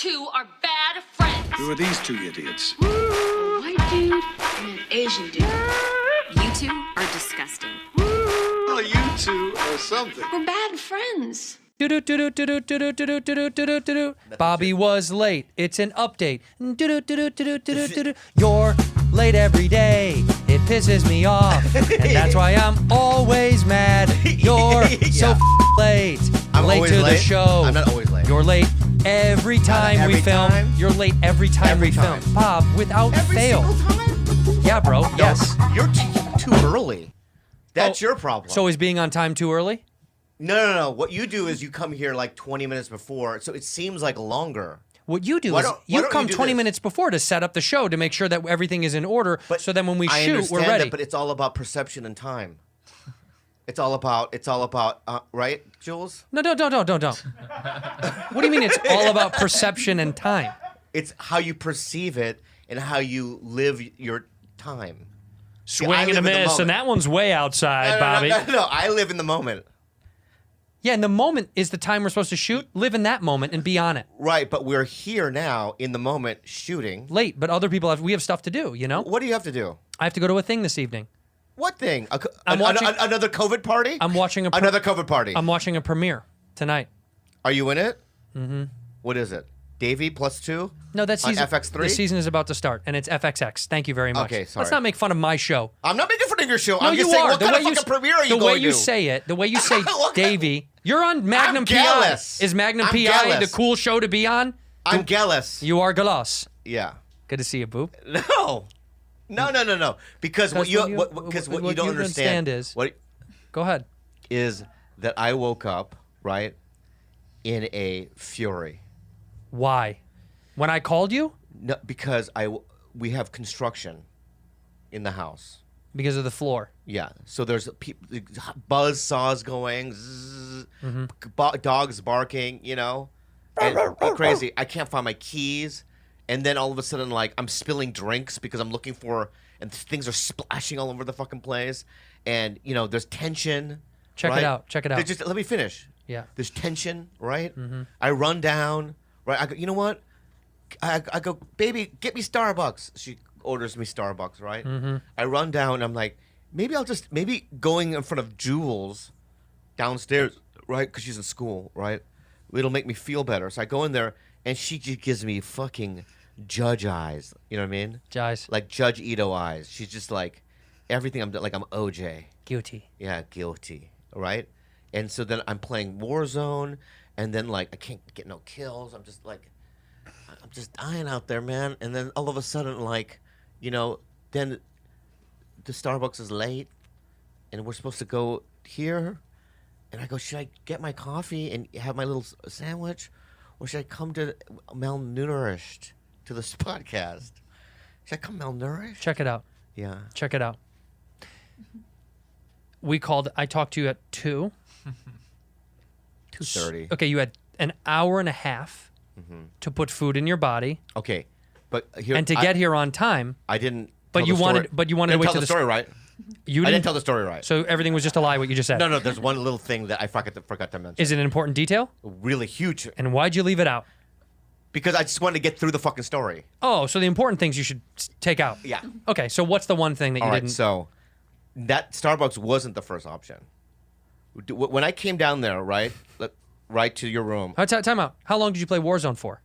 two are bad friends. Who are these two idiots? A white dude and an Asian dude. You two are disgusting. Well, you two are something. We're bad friends. Bobby was late. It's an update. You're late every day. It pisses me off, and that's why I'm always mad. You're so late. I'm late always to the late? show. I'm not always late. You're late every time every we film. time? You're late every time we film. Bob, without Every fail. single time? Yeah, bro. Yes. You're too early. That's your problem. So is being on time too early? No. What you do is you come here like 20 minutes before, so it seems like longer. What you do Why is don't you you come do 20 this? minutes before to set up the show to make sure that everything is in order. So then when we I shoot, understand we're ready. that, but it's all about perception and time. It's all about, right, Jules? No, don't. What do you mean it's all about perception and time? It's how you perceive it and how you live your time. See, Swing I and a live in the miss, moment. and that one's way outside, Bobby. No, I live in the moment. Yeah, and the moment is the time we're supposed to shoot. Live in that moment and be on it. Right, but we're here now in the moment shooting. Late, but other people we have stuff to do, you know? What do you have to do? I have to go to a thing this evening. What thing? watching- Another COVID party? I'm watching another COVID party. I'm watching a premiere tonight. Are you in it? Mm-hmm. What is it? Davey +2? No, that season. On FX3? The season is about to start, and it's FXX. Thank you very much. Okay, sorry. Let's not make fun of my show. I'm not making fun of your show. No, I'm just you saying, are. what kind of fucking premiere are you the going way you to? say it, the way you say What kind- Davey, you're on Magnum I'm PI. jealous. Is Magnum I'm PI jealous. the cool show to be on? I'm jealous. You are Galas. Yeah. Good to see you, Boop. No. Because what you what don't you understand is. what Go ahead. is that I woke up, right, in a fury. Why? When I called you? No, because we have construction in the house. Because of the floor. Yeah. So there's buzz saws going, zzz, dogs barking, and crazy. I can't find my keys. And then all of a sudden, like, I'm spilling drinks because I'm looking for, and things are splashing all over the fucking place. And, there's tension. Check it out. Check it out. Let me finish. Yeah. There's tension, right? I run down, right? I go, you know what? I go, baby, get me Starbucks. She orders me Starbucks, right? I run down, and I'm like, maybe going in front of Jules downstairs, right? Because she's in school, right? It'll make me feel better. So I go in there, and she just gives me fucking judge eyes. You know what I mean? Judge. Like Judge Ito eyes. She's just like, everything I'm OJ. Guilty. Yeah, guilty, right? And so then I'm playing Warzone, and then, like, I can't get no kills. I'm just dying out there, man. And then all of a sudden, like, then the Starbucks is late, and we're supposed to go here. And I go, should I get my coffee and have my little sandwich? Or should I come to malnourished to this podcast? Should I come malnourished? Check it out. Yeah. Check it out. I talked to you at 2. 2:30. Okay, you had an hour and a half to put food in your body. Okay, but here and to get here on time. I didn't. But tell you the story. wanted. But you wanted to Didn't wait tell the story right. You I didn't tell the story right. So everything was just a lie. What you just said. No. There's one little thing that I forgot to mention. Is it an important detail? Really huge. And why'd you leave it out? Because I just wanted to get through the fucking story. Oh, so the important things you should take out. Yeah. Okay, so what's the one thing that you All right, didn't? so that Starbucks wasn't the first option. When I came down there, right to your room. Time out. How long did you play Warzone for?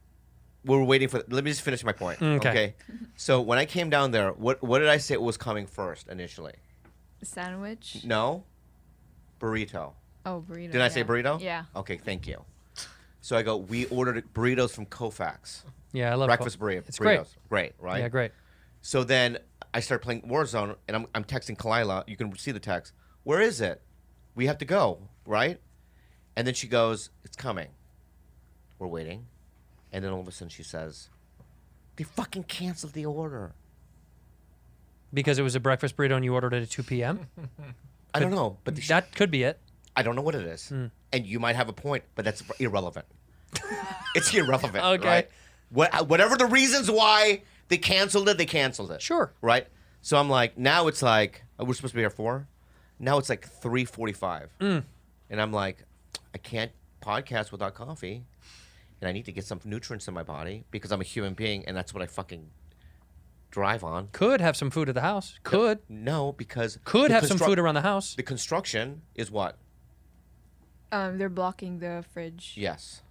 We were waiting for. Let me just finish my point. Okay. So when I came down there, what did I say was coming first initially? Sandwich? No. Burrito. Oh, burrito. Did I say burrito? Yeah. Okay, thank you. So I go, we ordered burritos from Kofax. Yeah, I love breakfast burritos. It's great. Great, right? Yeah, great. So then I start playing Warzone, and I'm texting Kalila. You can see the text. Where is it? We have to go, right? And then she goes, it's coming. We're waiting. And then all of a sudden she says, they fucking canceled the order. Because it was a breakfast burrito and you ordered it at 2 p.m.? I don't know. But that could be it. I don't know what it is. And you might have a point, but that's irrelevant. It's irrelevant, Okay. right? Whatever the reasons why they canceled it, they canceled it. Sure. Right? So I'm like, now it's like, we're supposed to be here at 4. Now it's like 3:45. And I'm like, I can't podcast without coffee. and I need to get some nutrients in my body because I'm a human being, and that's what I fucking drive on. Could have some food at the house. Could. No, because Could have some food around the house. The construction is what? They're blocking the fridge. Yes.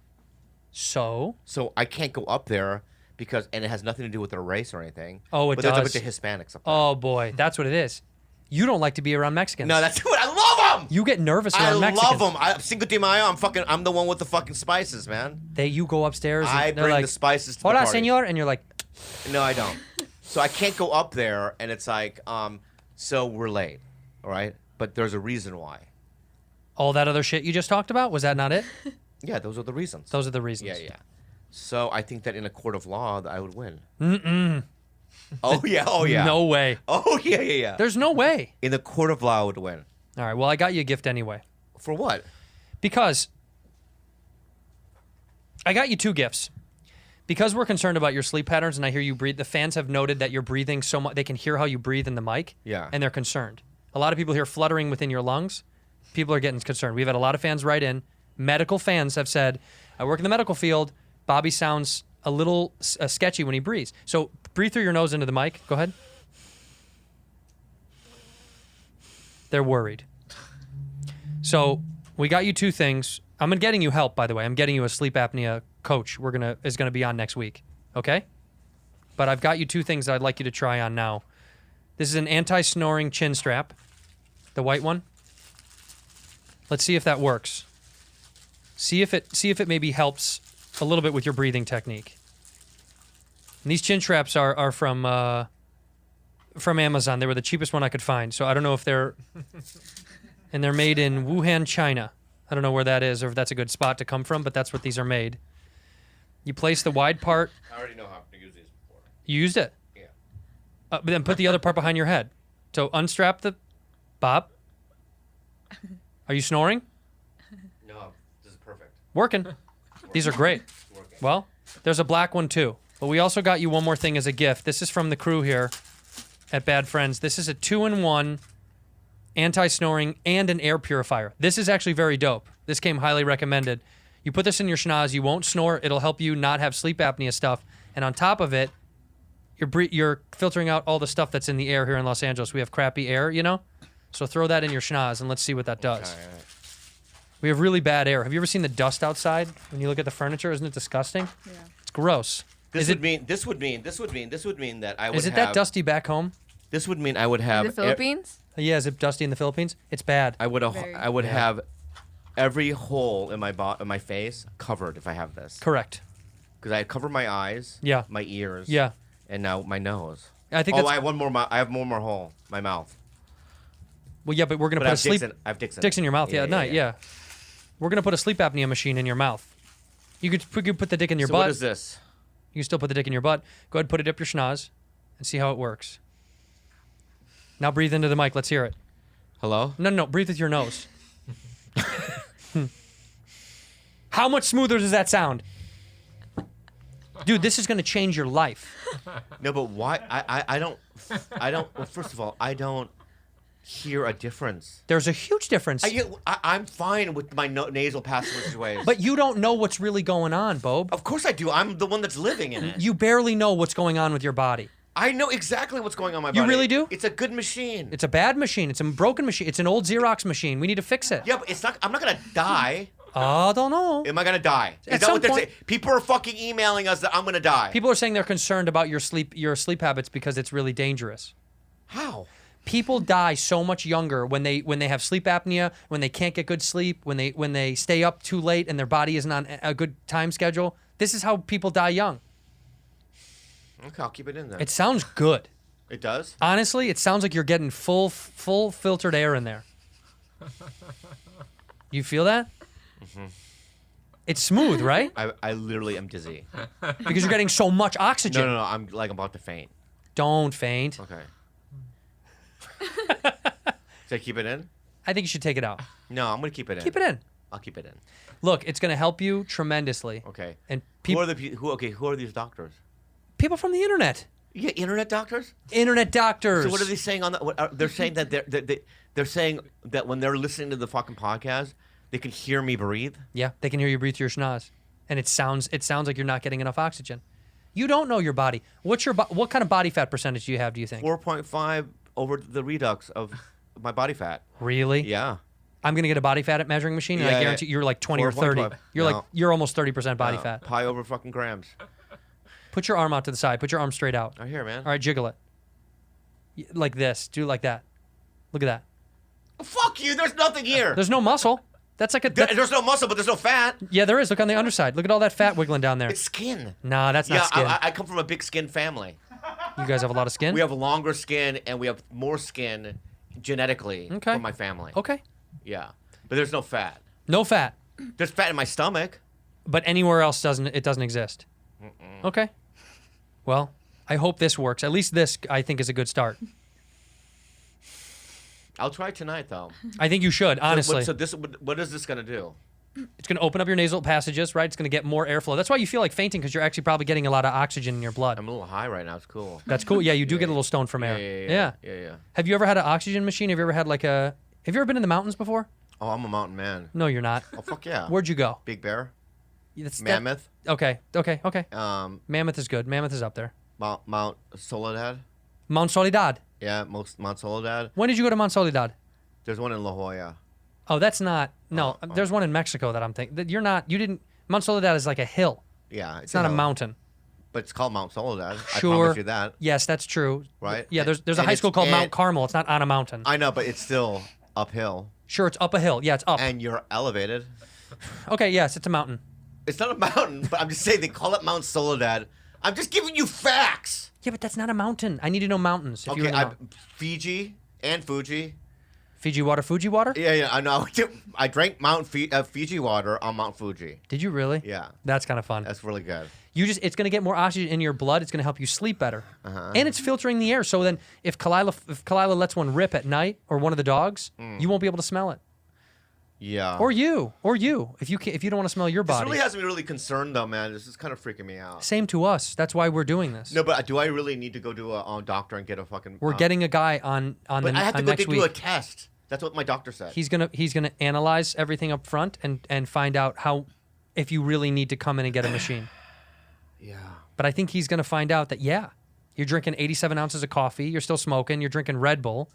So I can't go up there because, and it has nothing to do with their race or anything. Oh, it but there's a does. bunch of Hispanics up there. Oh boy, that's what it is. You don't like to be around Mexicans. No, that's what I love them. You get nervous I around Mexicans. love them. Cinco de Mayo. I'm the one with the fucking spices, man. You go upstairs. And I they're bring like, the spices to Hola, the party. señor, and you're like, No, I don't. So I can't go up there, and it's like, so we're late, all right? But there's a reason why. all that other shit you just talked about. Was that not it? Yeah, those are the reasons. Those are the reasons. Yeah, yeah. So I think that in a court of law, I would win. Mm-mm. Oh yeah, oh yeah. No way. Oh yeah, yeah, yeah. There's no way. In the court of law, I would win. All right. Well, I got you a gift anyway. For what? Because I got you 2 gifts. Because we're concerned about your sleep patterns, and I hear you breathe. The fans have noted that you're breathing so much; they can hear how you breathe in the mic. Yeah. And they're concerned. A lot of people hear fluttering within your lungs. People are getting concerned. We've had a lot of fans write in. Medical fans have said, "I work in the medical field. Bobby sounds a little sketchy when he breathes." So breathe through your nose into the mic. Go ahead. They're worried. So we got you 2 things. I'm getting you help, by the way. I'm getting you a sleep apnea coach. Is gonna be on next week. Okay? But I've got you 2 things that I'd like you to try on now. This is an anti-snoring chin strap, the white one. Let's see if that works. See if it maybe helps a little bit with your breathing technique. And these chin straps are from Amazon. They were the cheapest one I could find. So I don't know if they're and they're made in Wuhan, China. I don't know where that is or if that's a good spot to come from, but that's what these are made. You place the wide part. I already know how to use these before. You used it. Yeah. But then put the other part behind your head. So unstrap the Bob. Are you snoring? No, this is perfect. Working. These are great. Working. Well, there's a black one too. But we also got you one more thing as a gift. This is from the crew here at Bad Friends. This is a 2-in-1 anti-snoring and an air purifier. This is actually very dope. This came highly recommended. You put this in your schnoz, you won't snore. It'll help you not have sleep apnea stuff. And on top of it, you're filtering out all the stuff that's in the air here in Los Angeles. We have crappy air, you know? So throw that in your schnoz and let's see what that does. Okay, all right. We have really bad air. Have you ever seen the dust outside when you look at the furniture? Isn't it disgusting? Yeah. It's gross. This would mean that I would Is it have, that dusty back home? This would mean I would have In the Philippines? Yeah, is it dusty in the Philippines? It's bad. I would Very. have every hole in my face covered if I have this. Correct. Because I cover my eyes, Yeah. my ears, Yeah. and now my nose. I think Oh, that's I have one more. I have one more hole. My mouth. well, yeah, but we're gonna But put I a have sleep dicks in dicks in your mouth. Yeah, at night. Yeah. We're gonna put a sleep apnea machine in your mouth. You could put the dick in your So butt. what is this? You can still put the dick in your butt. Go ahead and put it up your schnoz and see how it works. Now breathe into the mic. Let's hear it. Hello? No. Breathe with your nose. How much smoother does that sound? Dude, this is going to change your life. No, but why? I don't. Well, first of all, I don't hear a difference. There's a huge difference. I'm fine with my nasal passageways. But you don't know what's really going on, Bob. Of course I do. I'm the one that's living in it. You barely know what's going on with your body. I know exactly what's going on in my body. You really do? It's a good machine. It's a bad machine. It's a broken machine. It's an old Xerox machine. We need to fix it. Yeah, but it's not. I'm not gonna die. I don't know. Am I gonna die? Is At that some what they're point- saying? People are fucking emailing us that I'm gonna die. People are saying they're concerned about your sleep habits because it's really dangerous. How? People die so much younger when they have sleep apnea, when they can't get good sleep, when they stay up too late and their body isn't on a good time schedule. This is how people die young. Okay, I'll keep it in there. It sounds good. It does? Honestly, it sounds like you're getting full filtered air in there. You feel that? Mm-hmm. It's smooth, right? I literally am dizzy. Because you're getting so much oxygen. No. I'm about to faint. Don't faint. Okay. Should I keep it in? I think you should take it out. No, I'm gonna keep it in. Keep it in. I'll keep it in. Look, it's going to help you tremendously. Okay. And Who are these doctors? people from the internet. You get internet doctors? Internet doctors. So what are they saying on the? They're saying that they're saying that when they're listening to the fucking podcast, they can hear me breathe. Yeah, they can hear you breathe through your schnoz. and it sounds like you're not getting enough oxygen. You don't know your body. What kind of body fat percentage do you have? Do you think? 4.5 over the redux of my body fat. Really? Yeah. I'm gonna get a body fat measuring machine, and I Yeah, guarantee you're like 20 or 30. 4.5. You're No. you're almost 30% body fat. Pi over fucking grams. Put your arm out to the side. Put your arm straight out. Right here, man. All right, jiggle it. Like this. Do it like that. Look at that. Fuck you. There's nothing here. There's no muscle. That's like a. There's no muscle, but there's no fat. Yeah, there is. Look on the underside. Look at all that fat wiggling down there. It's skin. Nah, that's not Yeah, skin. I come from a big skin family. You guys have a lot of skin? We have longer skin, and we have more skin genetically Okay. from my family. Okay. Yeah. But there's no fat. No fat. There's fat in my stomach. But anywhere else doesn't exist. Okay. Well, I hope this works. At least this, I think, is a good start. I'll try tonight, though. I think you should, honestly. What is this going to do? It's going to open up your nasal passages, right? It's going to get more airflow. That's why you feel like fainting, because you're actually probably getting a lot of oxygen in your blood. I'm a little high right now. It's cool. That's cool. Yeah, you do get a little stoned from air. Yeah. Have you ever had an oxygen machine? Have you ever had like a... Have you ever been in the mountains before? Oh, I'm a mountain man. No, you're not. Oh, fuck yeah. Where'd you go? Big Bear. That's- Mammoth. Okay. Mammoth is good. Mammoth is up there. Mount Soledad. Mount Soledad. Yeah, Mount Soledad. When did you go to Mount Soledad? There's one in La Jolla. Oh, that's not... No, there's one in Mexico that I'm thinking... You're not... You didn't... Mount Soledad is like a hill. Yeah. It's not a mountain. But it's called Mount Soledad. Sure. I promise you that. Yes, that's true. Right? Yeah, there's a high school called Mount Carmel. It's not on a mountain. I know, but it's still uphill. Sure, it's up a hill. Yeah, it's up. And you're elevated. Okay, yes, it's a mountain. It's not a mountain, but I'm just saying they call it Mount Soledad. I'm just giving you facts. Yeah, but that's not a mountain. I need to know mountains. If you're in the mountain. Fiji and Fuji. Fiji water, Fuji water? Yeah, I know. I drank Fiji water on Mount Fuji. Did you really? Yeah. That's kind of fun. That's really good. It's going to get more oxygen in your blood. It's going to help you sleep better. And it's filtering the air. So then if Kalila lets one rip at night, or one of the dogs, you won't be able to smell it. Yeah. Or you. If you don't want to smell your This body. really has me really concerned, though, man. This is kind of freaking me out. Same to us. That's why we're doing this. No, but do I really need to go to a doctor and get a fucking... We're getting a guy on But I have to go next do week. a test. That's what my doctor said. He's gonna analyze everything up front and find out if you really need to come in and get a machine. Yeah. But I think he's gonna find out that you're drinking 87 ounces of coffee, you're still smoking, you're drinking Red Bull,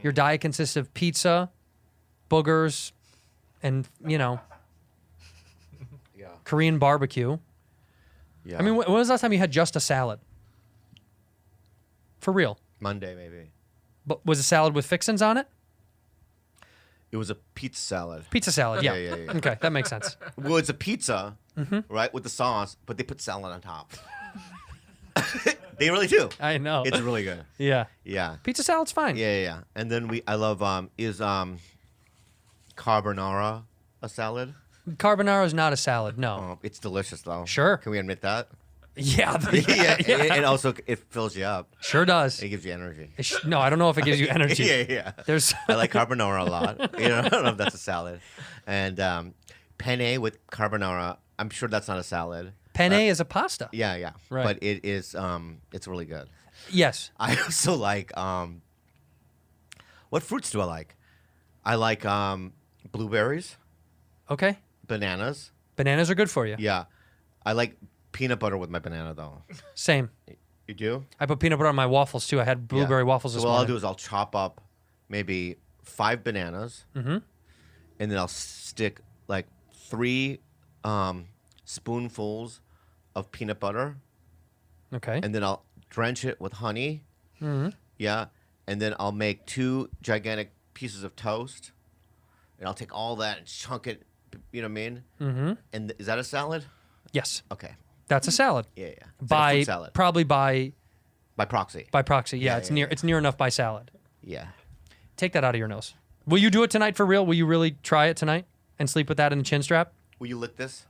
your diet consists of pizza, boogers, and Korean barbecue. Yeah. I mean, when was the last time you had just a salad? For real? Monday, maybe. But was a salad with fixins on it? It was a pizza salad. Pizza salad, yeah. Yeah. Okay, that makes sense. Well, it's a pizza, right, with the sauce, but they put salad on top. They really do. I know. It's really good. Yeah. Yeah. Pizza salad's fine. Yeah. And then I love carbonara a salad? Carbonara is not a salad, no. Oh, it's delicious though. Sure. Can we admit that? Yeah. Yeah. And also it fills you up. Sure does. It gives you energy. No, I don't know if it gives you energy. Yeah. There's I like carbonara a lot. I don't know if that's a salad. And penne with carbonara. I'm sure that's not a salad. Penne is a pasta. Yeah. Right. But it is. It's really good. Yes. I also like. What fruits do I like? I like blueberries, Okay. bananas. Bananas are good for you. Yeah, I like peanut butter with my banana though. Same. You do? I put peanut butter on my waffles too. I had blueberry Yeah. waffles So this what morning. I'll do is I'll chop up maybe 5 bananas, and then I'll stick like 3 spoonfuls of peanut butter, Okay. and then I'll drench it with honey. Yeah, and then I'll make 2 gigantic pieces of toast, and I'll take all that and chunk it. You know what I mean? And is that a salad? Yes. Okay. That's a salad. Yeah. It's like a fruit salad. Probably by By proxy. Yeah, it's near enough by salad. Yeah. Take that out of your nose. Will you do it tonight for real? Will you really try it tonight and sleep with that in the chin strap? Will you lick this?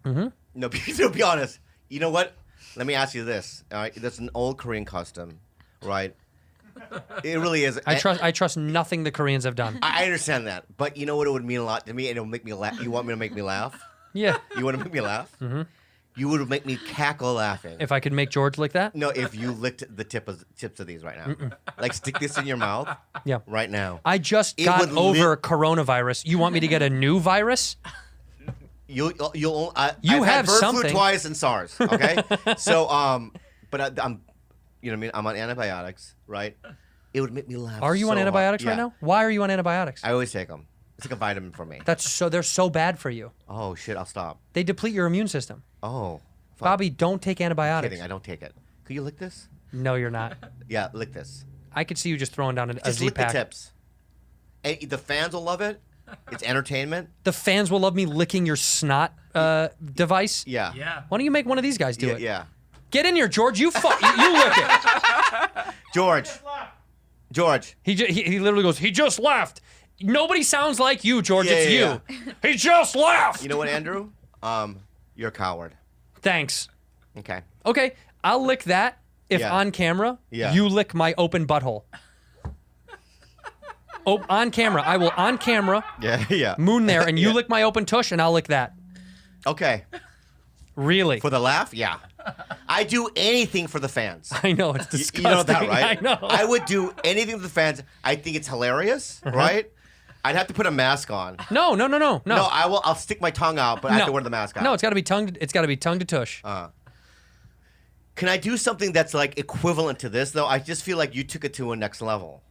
No, be honest. You know what? Let me ask you this. All right, that's an old Korean custom, right? It really is. I trust nothing the Koreans have done. I understand that, but you know what? It would mean a lot to me, and it would make me laugh. You want me to make me laugh? Yeah. You want to make me laugh? You would make me cackle laughing. If I could make George lick that? No, if you licked the tips of these right now, like stick this in your mouth, Yeah. right now. I just It got would over coronavirus. You want me to get a new virus? You'll You I've have had bird something. flu twice and SARS. Okay, so but I'm, you know what I mean. I'm on antibiotics, right? It would make me laugh. Are you so on antibiotics hard. right Yeah. now? Why are you on antibiotics? I always take them. It's like a vitamin for me. They're so bad for you. Oh shit! I'll stop. They deplete your immune system. Oh, fuck. Bobby, don't take antibiotics. Kidding. I don't take it. Could you lick this? No, you're not. Yeah, lick this. I could see you just throwing down a Just lick the Z-Pack. tips. And the fans will love it. It's entertainment. The fans will love me licking your snot device. Yeah. Yeah. Why don't you make one of these guys do Yeah. it? Yeah. Get in here, George. You lick it. George. He literally goes, he just left. Nobody sounds like you, George. Yeah, it's yeah, you. He just left. You know what, Andrew? You're a coward. Thanks. Okay. Okay, I'll lick that if Yeah. on camera Yeah. you lick my open butthole. On camera. I will on camera Yeah. Yeah. moon there and you Yeah. lick my open tush and I'll lick that. Okay. Really? For the laugh? Yeah. I do anything for the fans. I know, it's You disgusting. know that, right? I know. I would do anything for the fans. I think it's hilarious, right? I'd have to put a mask on. No. No, I'll stick my tongue out, but I have to wear the mask on. No, it's got to be tongue. It's got to be tongue to tush. Can I do something that's like equivalent to this though? I just feel like you took it to a next level.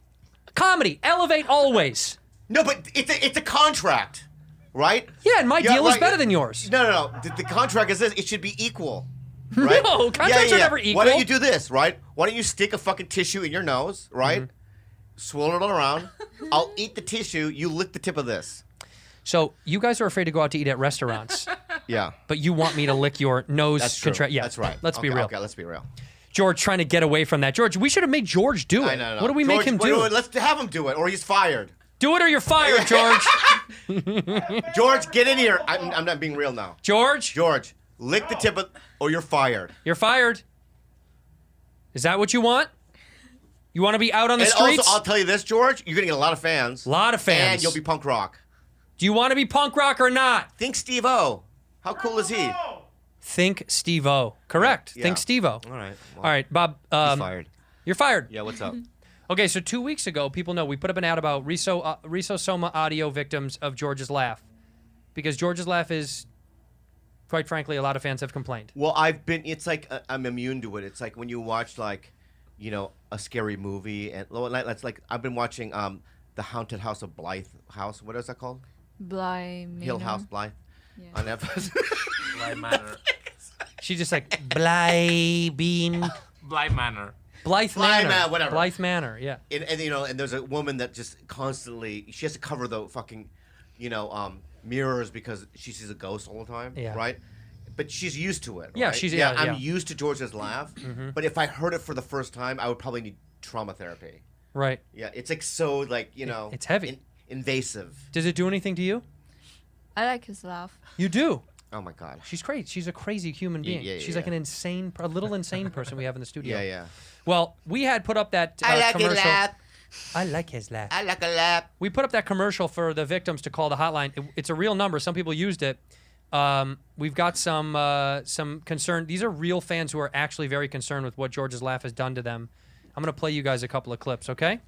Comedy, elevate always. No, but it's a contract, right? Yeah, and my deal is right. better than yours. No. The contract is this. It should be equal. Right? No, contracts are never Why equal. don't you do this, right? Why don't you stick a fucking tissue in your nose, right? Mm-hmm. Swirl it all around. I'll eat the tissue. You lick the tip of this. So you guys are afraid to go out to eat at restaurants, Yeah. but you want me to lick your nose. That's true. Yeah, That's right. Let's be Okay, real. Okay, let's be real. George trying to get away from that. George, we should have made George do it. I know. What do we make him do? Let's have him do it, or he's fired. Do it or you're fired, George. George, get in here. I'm not being real now. George, Lick the tip of, or you're fired. you're fired. Is that what you want? You want to be out on the And streets? also, I'll tell you this, George. You're gonna get a lot of fans. A lot of fans. And you'll be punk rock. Do you want to be punk rock or not? Think Steve-O. How cool is he? Think Steve-O. Correct. Yeah. Think Steve-O. All right. Well, All right, Bob. he's fired. You're fired. Yeah, what's up? Okay, so 2 weeks ago, people know we put up an ad about Rhizosoma audio victims of George's laugh, because George's laugh is, quite frankly, a lot of fans have complained. Well, it's like I'm immune to it. It's like when you watch like, you know, a scary movie, and that's like I've been watching The Haunted House of Blythe House. What is that called? Hill House Blythe. Yeah. On Netflix. Bly Manor. She's just like Blythe Bean. Bly Manor. Blythe Blythe Manor. Manor, whatever. Blythe Manor, yeah. And you know, and there's a woman that just constantly she has to cover the fucking, you know, mirrors because she sees a ghost all the time. Yeah. Right. But she's used to it. Yeah, right? she's- yeah. yeah, I'm yeah. used to George's laugh, but if I heard it for the first time, I would probably need trauma therapy. Right. Yeah, it's like so like you know. It's heavy. Invasive. Does it do anything to you? I like his laugh. You do. Oh my god. She's crazy. She's a crazy human being. yeah, She's yeah. like an insane, a little insane person we have in the studio. Yeah, yeah. Well, we had put up that commercial. I like his laugh. I like a lap. We put up that commercial for the victims to call the hotline. It's a real number. Some people used it. We've got some concern. These are real fans who are actually very concerned with what George's laugh has done to them. I'm going to play you guys a couple of clips, okay?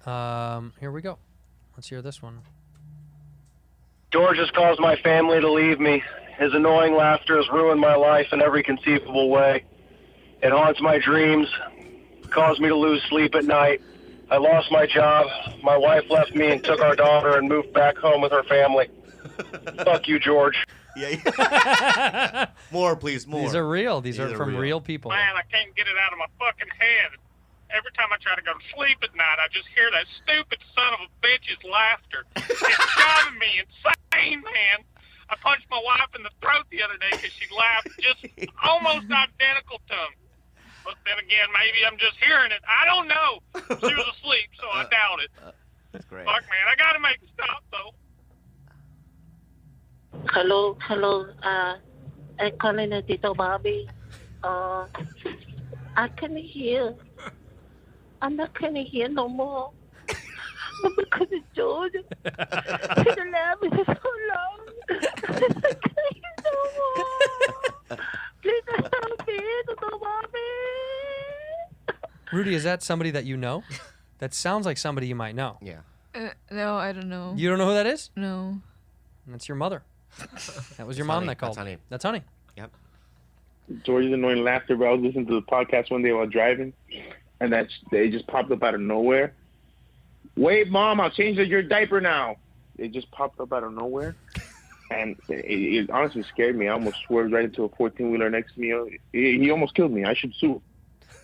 Here we go. Let's hear this one. George has caused my family to leave me. His annoying laughter has ruined my life in every conceivable way. It haunts my dreams, caused me to lose sleep at night. I lost my job. My wife left me and took our daughter and moved back home with her family. Fuck you, George. Yeah. More, please, more. These are real. These are from real people. Man, I can't get it out of my fucking head. Every time I try to go to sleep at night, I just hear that stupid son of a bitch's laughter. It's driving me insane, man. I punched my wife in the throat the other day because she laughed just almost identical to him. But then again, maybe I'm just hearing it. I don't know. She was asleep, so I doubt it. That's great. Fuck, man, I gotta make it stop, though. Hello. I'm calling Tito Bobby. I can hear. I'm not gonna hear no more. Because it's George. His laugh is so long. I can't hear no more. Please help me, Tito Bobby. Rudy, is that somebody that you know? That sounds like somebody you might know. Yeah. No, I don't know. You don't know who that is? No. And that's your mother. That was your mom Honey. that called. That's Honey. That's Honey. Yep. George's annoying laughter, bro. I was listening to the podcast one day while driving, and they just popped up out of nowhere. Wait, Mom, I'll change your diaper now. It just popped up out of nowhere, and it honestly scared me. I almost swerved right into a 14-wheeler next to me. He almost killed me. I should sue.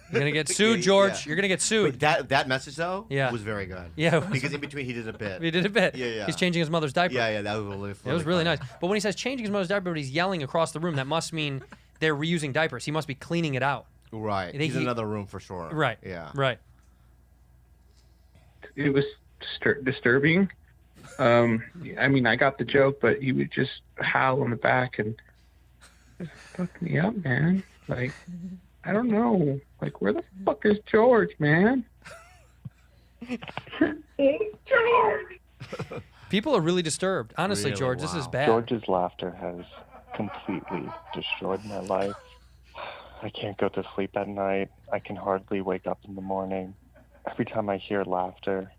You're gonna get sued, George. Yeah. You're gonna get sued. But that message though, Yeah. was very good. Yeah, because in between he did a bit. He did a bit. Yeah. He's changing his mother's diaper. Yeah, that was really funny. It was really nice. But when he says changing his mother's diaper, but he's yelling across the room, that must mean they're reusing diapers. He must be cleaning it out. Right. He's in another room for sure. Right. Yeah. Right. It was disturbing. I mean, I got the joke, but he would just howl in the back and fuck me up, man. Like, I don't know. Like, where the fuck is George, man? George! People are really disturbed. Honestly, Really? George, this is Wow. bad. George's laughter has completely destroyed my life. I can't go to sleep at night. I can hardly wake up in the morning. Every time I hear laughter,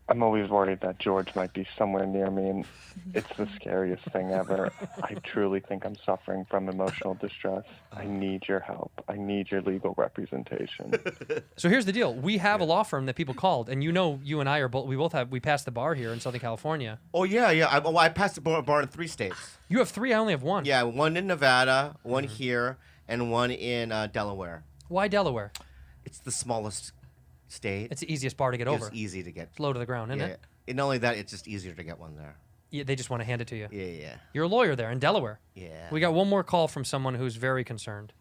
I'm always worried that George might be somewhere near me, and it's the scariest thing ever. I truly think I'm suffering from emotional distress. I need your help. I need your legal representation. So here's the deal. We have a law firm that people called, and you and I are we passed the bar here in Southern California. Oh yeah. I passed the bar in 3 states. You have 3. I only have 1. Yeah, one in Nevada, one here, and one in Delaware. Why Delaware? It's the smallest state. It's the easiest bar to get over. It's easy to get. It's low to the ground, isn't it? And not only that, it's just easier to get one there. Yeah, they just want to hand it to you. Yeah. You're a lawyer there in Delaware. Yeah. We got one more call from someone who's very concerned.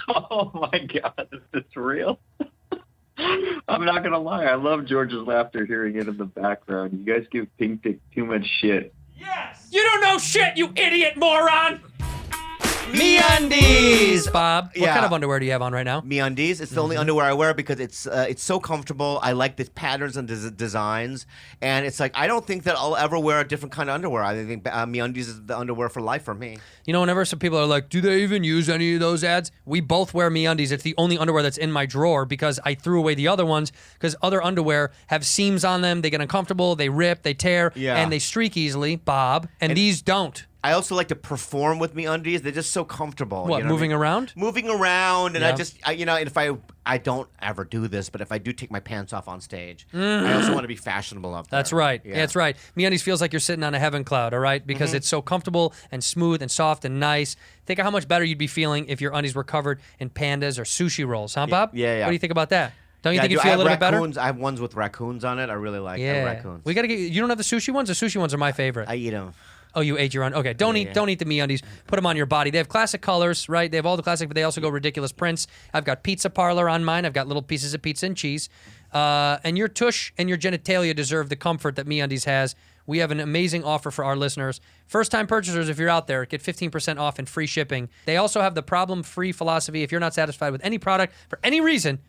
Oh my God, is this real? I'm not gonna lie, I love George's laughter hearing it in the background. You guys give Pink Dick too much shit. Yes! You don't know shit, you idiot moron! MeUndies, Bob. What kind of underwear do you have on right now? MeUndies. It's the only underwear I wear because it's so comfortable. I like the patterns and designs, and it's like I don't think that I'll ever wear a different kind of underwear. I think MeUndies is the underwear for life for me. You know, whenever some people are like, do they even use any of those ads? We both wear MeUndies. It's the only underwear that's in my drawer because I threw away the other ones because other underwear have seams on them. They get uncomfortable, they rip, they tear, and they streak easily, Bob, and these don't. I also like to perform with MeUndies. They're just so comfortable. What, you know moving around? Moving around, and Yeah. and if I don't ever do this, but if I do take my pants off on stage, I also want to be fashionable up there. That's right. Yeah. That's right. MeUndies feels like you're sitting on a heaven cloud, all right? Because it's so comfortable and smooth and soft and nice. Think of how much better you'd be feeling if your undies were covered in pandas or sushi rolls, huh, Bob? Yeah. What do you think about that? Don't you think I you'd feel a little bit better? I have ones with raccoons on it. I really like raccoons. We gotta get. You don't have the sushi ones? The sushi ones are my favorite. I eat them. Oh, you ate your own. Okay, don't eat the MeUndies. Put them on your body. They have classic colors, right? They have all the classic, but they also go ridiculous prints. I've got pizza parlor on mine. I've got little pieces of pizza and cheese. And your tush and your genitalia deserve the comfort that MeUndies has. We have an amazing offer for our listeners. First-time purchasers, if you're out there, get 15% off and free shipping. They also have the problem-free philosophy. If you're not satisfied with any product for any reason,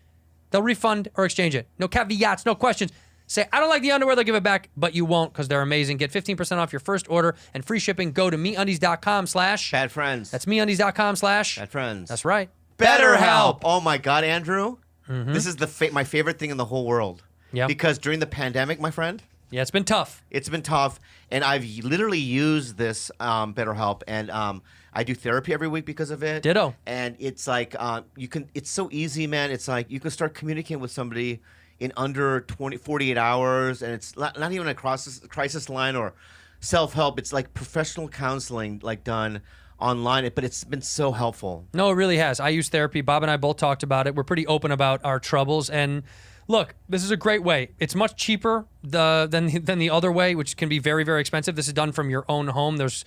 they'll refund or exchange it. No caveats, no questions. Say, I don't like the underwear, they'll give it back, but you won't because they're amazing. Get 15% off your first order and free shipping. Go to MeUndies.com/Bad Friends. That's MeUndies.com/Bad Friends. That's right. BetterHelp. Oh my God, Andrew. This is my favorite thing in the whole world. Yeah. Because during the pandemic, my friend. Yeah, it's been tough. It's been tough, and I've literally used this BetterHelp, and I do therapy every week because of it. Ditto. And it's like it's so easy, man. It's like you can start communicating with somebody in under 48 hours, and it's not even a crisis line or self-help. It's like professional counseling, like done online, but it's been so helpful. No, it really has. I use therapy. Bob and I both talked about it. We're pretty open about our troubles, and look, this is a great way. It's much cheaper than the other way, which can be very, very expensive. This is done from your own home. There's,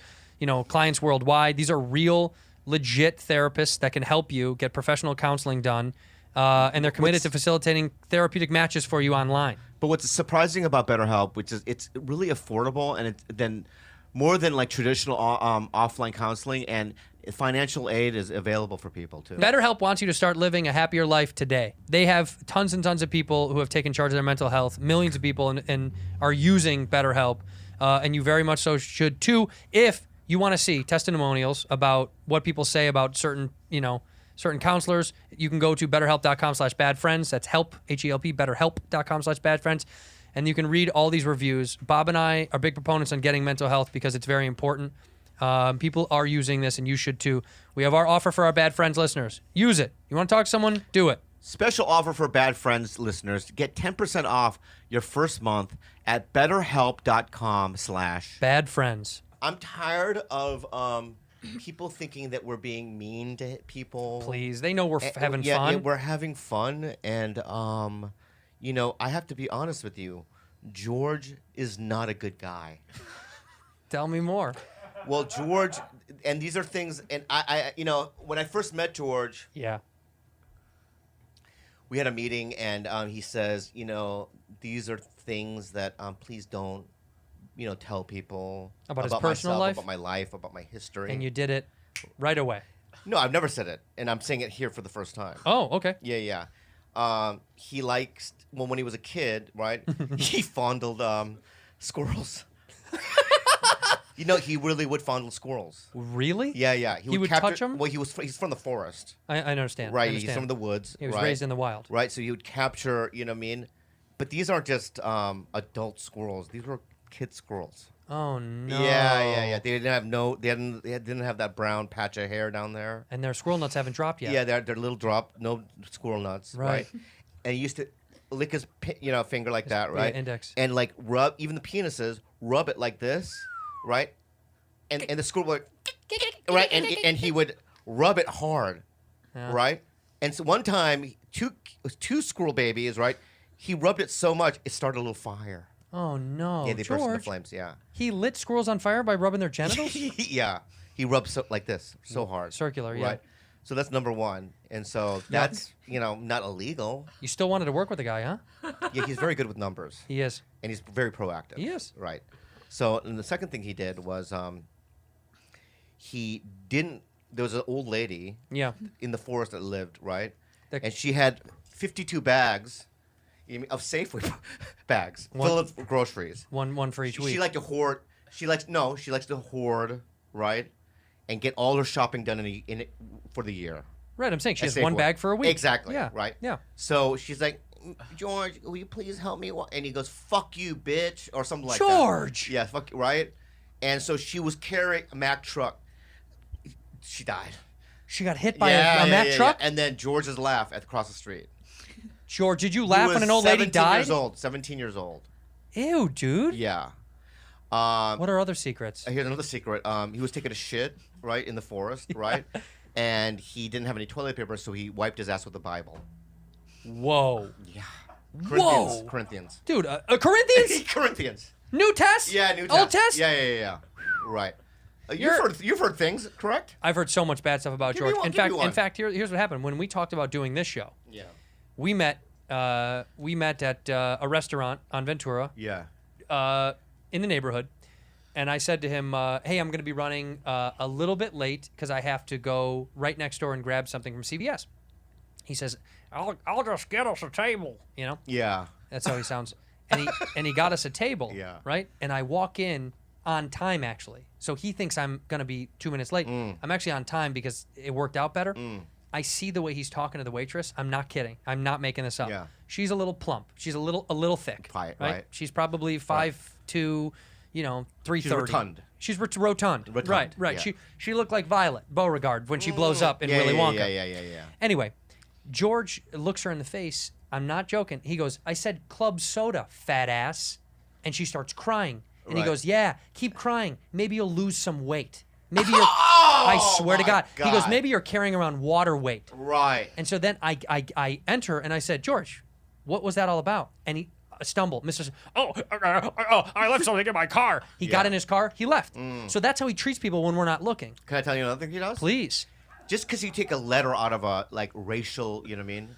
clients worldwide. These are real, legit therapists that can help you get professional counseling done. And they're committed to facilitating therapeutic matches for you online. But what's surprising about BetterHelp, which is it's really affordable, and it's then more than like traditional offline counseling, and financial aid is available for people too. BetterHelp wants you to start living a happier life today. They have tons and tons of people who have taken charge of their mental health, millions of people, and are using BetterHelp, and you very much so should too. If you want to see testimonials about what people say about certain counselors, you can go to betterhelp.com/badfriends. That's help, HELP, betterhelp.com/badfriends. and you can read all these reviews. Bob and I are big proponents on getting mental health because it's very important. People are using this, and you should too. We have our offer for our Bad Friends listeners. Use it. You want to talk to someone? Do it. Special offer for Bad Friends listeners. Get 10% off your first month at betterhelp.com/. Friends. I'm tired of people thinking that we're being mean to people. Please. They know we're having Yeah, fun. we're having fun. And, you know, I have to be honest with you. George is not a good guy. Tell me more. Well, George, and these are things, and I you know, when I first met George, yeah, we had a meeting, and he says, you know, these are things that please don't, you know, tell people About his personal myself, life? about my life, about my history. And you did it right away. No, I've never said it, and I'm saying it here for the first time. Oh, okay. Yeah. He likes, well, when he was a kid, right? He fondled squirrels. You know, he really would fondle squirrels. Really? Yeah. He would touch them? Well, he's from the forest. I understand. Right, I he's understand. from the woods. He was right? raised in the wild. Right, so he would capture, you know what I mean? But these aren't just adult squirrels. These were kid squirrels. Oh no. Yeah. They didn't have that brown patch of hair down there. And their squirrel nuts haven't dropped yet. Yeah, they're little drop, no squirrel nuts. Right. And he used to lick his finger like that, right? Yeah, index. And like rub even the penises, rub it like this, right? And the squirrel would right, and he would rub it hard, right? And so one time, two squirrel babies, right? He rubbed it so much it started a little fire. Oh no, Yeah, they burst into George. flames. Yeah. He lit squirrels on fire by rubbing their genitals? Yeah, he rubbed like this, so hard. Circular, yeah. Right. So that's number one, and so that's not illegal. You still wanted to work with the guy, huh? Yeah, he's very good with numbers. He is, and he's very proactive. He is. Right. So and the second thing he did was he didn't. There was an old lady. Yeah. In the forest that lived right, and she had 52 bags. Of Safeway bags full of groceries. One for each week. She liked to hoard. She likes to hoard, right, and get all her shopping done in it for the year. Right, I'm saying she At has one Safeway. bag for a week. Exactly. Yeah. Right. Yeah. So she's like, George, will you please help me? And he goes, "Fuck you, bitch," or something like George. that. Yeah. Fuck. Right. And so she was carrying a Mack truck. She died. She got hit by a Mack truck. And then George's laugh across the street. George, did you laugh when an old lady died? 17 years old. Ew, dude. Yeah. What are other secrets? Here's another secret. He was taking a shit, right, in the forest, right? And he didn't have any toilet paper, so he wiped his ass with the Bible. Whoa. Yeah. Whoa. Corinthians. Dude, Corinthians? Corinthians. New Test? Yeah, New Test. Old Test? Yeah. Right. You've heard things, correct? I've heard so much bad stuff about Give me George. one, In give me one. fact, here's what happened. When we talked about doing this show, Yeah. we met at a restaurant on Ventura. Yeah. In the neighborhood, and I said to him, "Hey, I'm going to be running a little bit late because I have to go right next door and grab something from CVS." He says, "I'll just get us a table," you know. Yeah. That's how he sounds. And he got us a table. Yeah. Right. And I walk in on time actually, so he thinks I'm going to be 2 minutes late. I'm actually on time because it worked out better. I see the way he's talking to the waitress. I'm not kidding. I'm not making this up. Yeah. She's a little plump. She's a little thick. Right. She's probably 5'2", 330. She's rotund. She's rotund. Right. yeah. She looked like Violet Beauregard when she blows up in Willy Wonka. Yeah. Anyway, George looks her in the face. I'm not joking. He goes, "I said club soda, fat ass," and she starts crying. And he Right. goes, "Yeah, keep crying. Maybe you'll lose some weight. Maybe you're." I swear to God. He goes, "Maybe you're carrying around water weight." Right. And so then I enter and I said, "George, what was that all about?" And he stumbled. I left something in my car. He got in his car. He left. So that's how he treats people when we're not looking. Can I tell you another thing he does? Please. Just because you take a letter out of a racial, you know what I mean,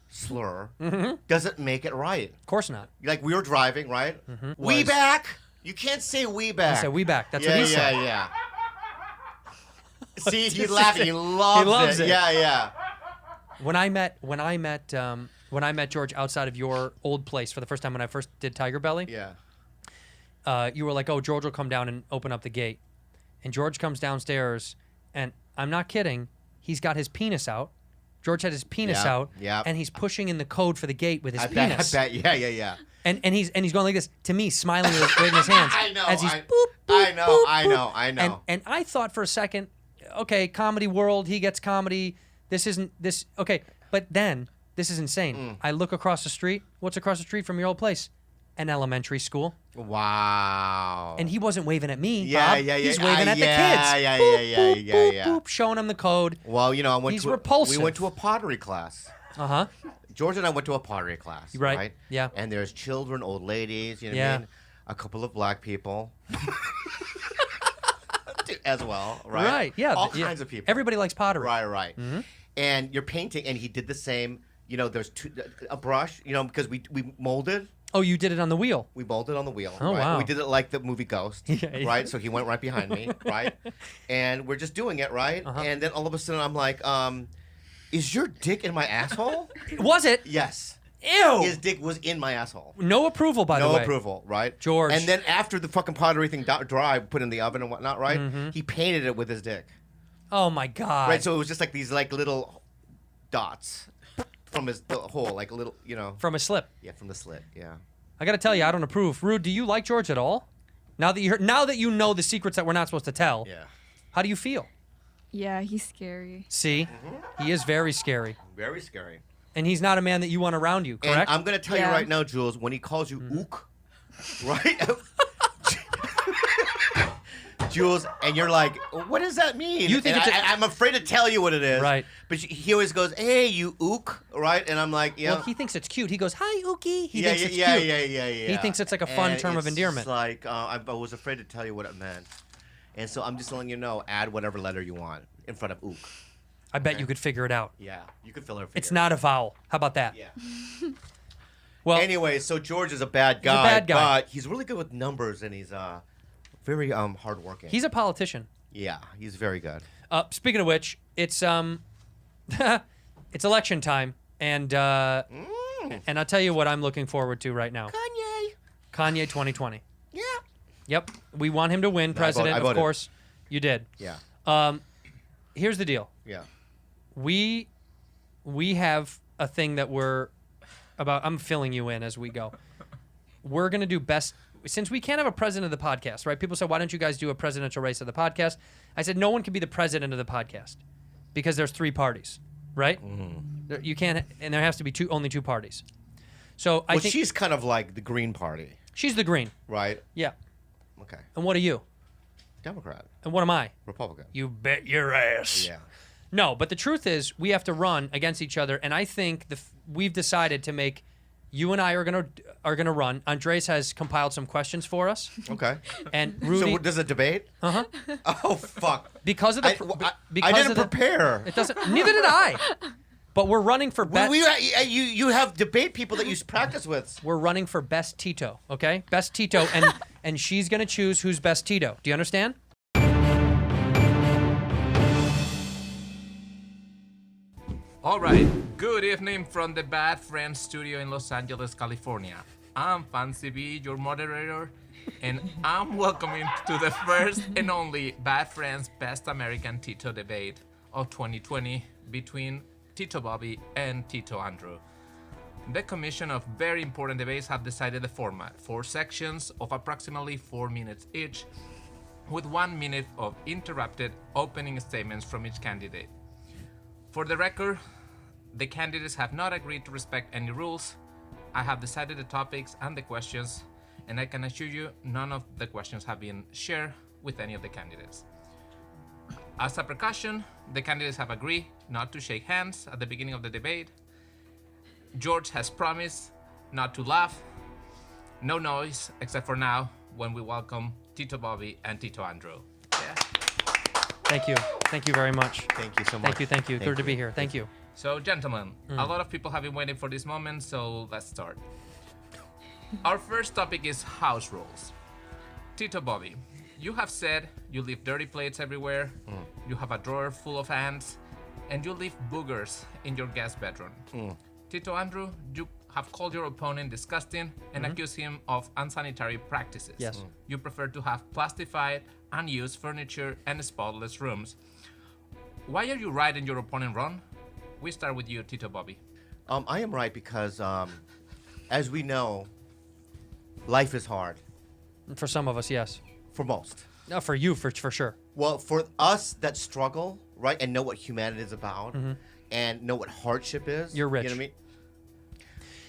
slur, doesn't make it right. Of course not. Like we were driving, right? We Was. back. You can't say we back. He said, "We back." That's what he said. Yeah. See, he's laughing. He loves it. Yeah. When I met George outside of your old place for the first time when I first did Tiger Belly, you were like, "Oh, George will come down and open up the gate," and George comes downstairs, and I'm not kidding. He's got his penis out. George had his penis out, and he's pushing in the code for the gate with his penis. I bet. Yeah. And he's going like this to me, smiling with waving his hands. I know. As he's I know. boop, I boop. know. I know. And I thought for a second, okay, comedy world, he gets comedy. This isn't this. Okay, but then this is insane. I look across the street. What's across the street from your old place? An elementary school. Wow. And he wasn't waving at me. Yeah, Bob. yeah, yeah. He's waving at the kids. Yeah, Boop, yeah. boop, boop, showing them the code. Well, you know, He's repulsive. We went to a pottery class. Uh-huh. George and I went to a pottery class. Right. Yeah. And there's children, old ladies, you know what Yeah. I mean? A couple of black people. As well, right? Right, yeah. All kinds of people. Everybody likes pottery. Right. And you're painting, and he did the same. You know, there's a brush, you know, because we molded. Oh, you did it on the wheel. We molded on the wheel. Oh, right? wow. We did it like the movie Ghost, Yeah. right? So he went right behind me, right? And we're just doing it, right? And then all of a sudden I'm like, is your dick in my asshole? Was it? Yes. Ew. His dick was in my asshole. No approval, by the way. No approval, right? George. And then after the fucking pottery thing dry, put in the oven and whatnot, right? He painted it with his dick. Oh my God. Right, so it was just like these like little dots from the hole, like a little, you know. From a slip. Yeah, from the slit, yeah. I got to tell you, I don't approve. Rude, do you like George at all? Now that you know the secrets that we're not supposed to tell. Yeah. How do you feel? Yeah, he's scary. See, he is very scary, Very scary. and he's not a man that you want around you. And Correct? I'm gonna tell you Yeah. right now, Jules, when he calls you ook, right? Jules, and you're like, what does that mean? You think And it's I'm afraid to tell you what it is. Right. But he always goes, hey, you ook, right? And I'm like, yeah. Well, he thinks it's cute. He goes, "Hi, Ookie." He yeah, thinks it's yeah, cute. yeah. He thinks it's like a fun And term of it's endearment. Like, I was afraid to tell you what it meant. And so I'm just letting you know, add whatever letter you want in front of ook. I bet you could figure it out. Yeah, you could fill it. It's not a vowel. How about that? Yeah. Well, anyway, so George is a bad guy. bad guy. But he's really good with numbers, and he's very hardworking. he's a politician. Yeah, he's very good. Speaking of which, it's it's election time, and I'll tell you what I'm looking forward to right now. Kanye 2020. Yeah. Yep. We want him to win president, I of voted. course. You did. Yeah. Here's the deal. Yeah. We have a thing that we're about. I'm filling you in as we go. We're gonna do best, since we can't have a president of the podcast, right? People said, why don't you guys do a presidential race of the podcast? I said, no one can be the president of the podcast because there's 3 parties, right? You can't, and there has to be only two parties. So I think she's kind of like the Green Party, she's the green. right? Yeah. Okay. And what are you? Democrat. And what am I? Republican. You bet your ass. Yeah. No, but the truth is, we have to run against each other, and I think we've decided to make. You and I are gonna run. Andrés has compiled some questions for us. Okay. And Rudy. So there's a debate? Uh-huh. Oh fuck. Because of the. I didn't prepare. It doesn't. Neither did I. But we're running for best. You have debate people that you practice with. We're running for best Tito. Okay, best Tito, and she's gonna choose who's best Tito. Do you understand? All right. Good evening from the Bad Friends studio in Los Angeles, California. I'm Fancy B, your moderator, and I'm welcoming to the first and only Bad Friends Best American Tito debate of 2020 between Tito Bobby and Tito Andrew. The commission of very important debates have decided the format: 4 sections of approximately 4 minutes each, with 1 minute of interrupted opening statements from each candidate. For the record, the candidates have not agreed to respect any rules. I have decided the topics and the questions, and I can assure you none of the questions have been shared with any of the candidates. As a precaution, the candidates have agreed not to shake hands at the beginning of the debate. George has promised not to laugh. No noise, except for now, when we welcome Tito Bobby and Tito Andrew. Yeah. Thank you. Thank you very much. Thank you so much. Thank you. Good to be here. Thank you. So, gentlemen, a lot of people have been waiting for this moment, so let's start. Our first topic is house rules. Tito Bobby, you have said you leave dirty plates everywhere, you have a drawer full of ants, and you leave boogers in your guest bedroom. Tito Andrew, you have called your opponent disgusting and accused him of unsanitary practices. Yes. You prefer to have plastified, unused furniture and spotless rooms. Why are you right and your opponent wrong? We start with you, Tito Bobby. I am right because, as we know, life is hard. For some of us, yes. For most. No, for you, for sure. Well, for us that struggle, right, and know what humanity is about, Mhm. and know what hardship is. You're rich. You know what I mean?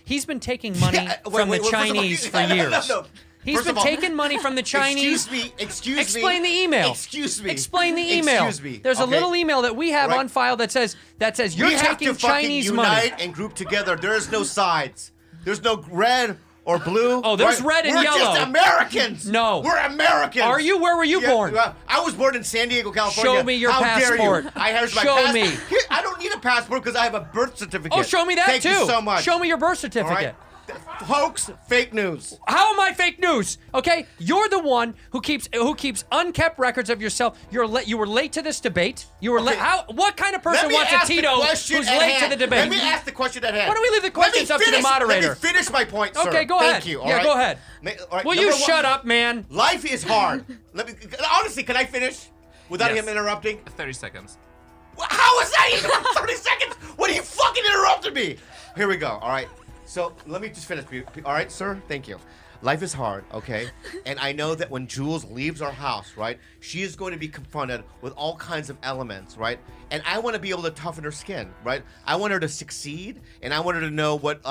He's been taking money from the Chinese for years. No. He's First been of all, taking money from the Chinese. Excuse me. Explain the email. Excuse me. Explain the email. Excuse me. There's a Okay. little email that we have Right. on file that says you're we have taking to fucking Chinese unite money. and group together. There is no sides. There's no red or blue. Oh, there's right? red and We're yellow. just Americans. No. We're Americans. Are you? Where were you born? I was born in San Diego, California. Show me your How passport. Dare you? Here's my Show passport. me. Here, I don't need a passport because I have a birth certificate. Oh, show me that Thank too. you so much. Show me your birth All certificate. right? Hoax, fake news. How am I fake news? Okay, you're the one who keeps unkept records of yourself. You were late to this debate. You were late. What kind of person wants a Tito who's late to the debate? Let me ask the question at hand. Why don't we leave the questions up to the moderator? Let me finish my point, sir. Okay, go Thank ahead. you. Yeah, all go right? ahead. All right, Will you number shut one, up, man? Life is hard. Honestly, can I finish without Yes. him interrupting? 30 seconds. How is that even 30 seconds? What, you fucking interrupted me? Here we go. All right. So let me just finish. All right, sir? Thank you. Life is hard, okay? And I know that when Jules leaves our house, right, she is going to be confronted with all kinds of elements, right? And I want to be able to toughen her skin, right? I want her to succeed, and I want her to know what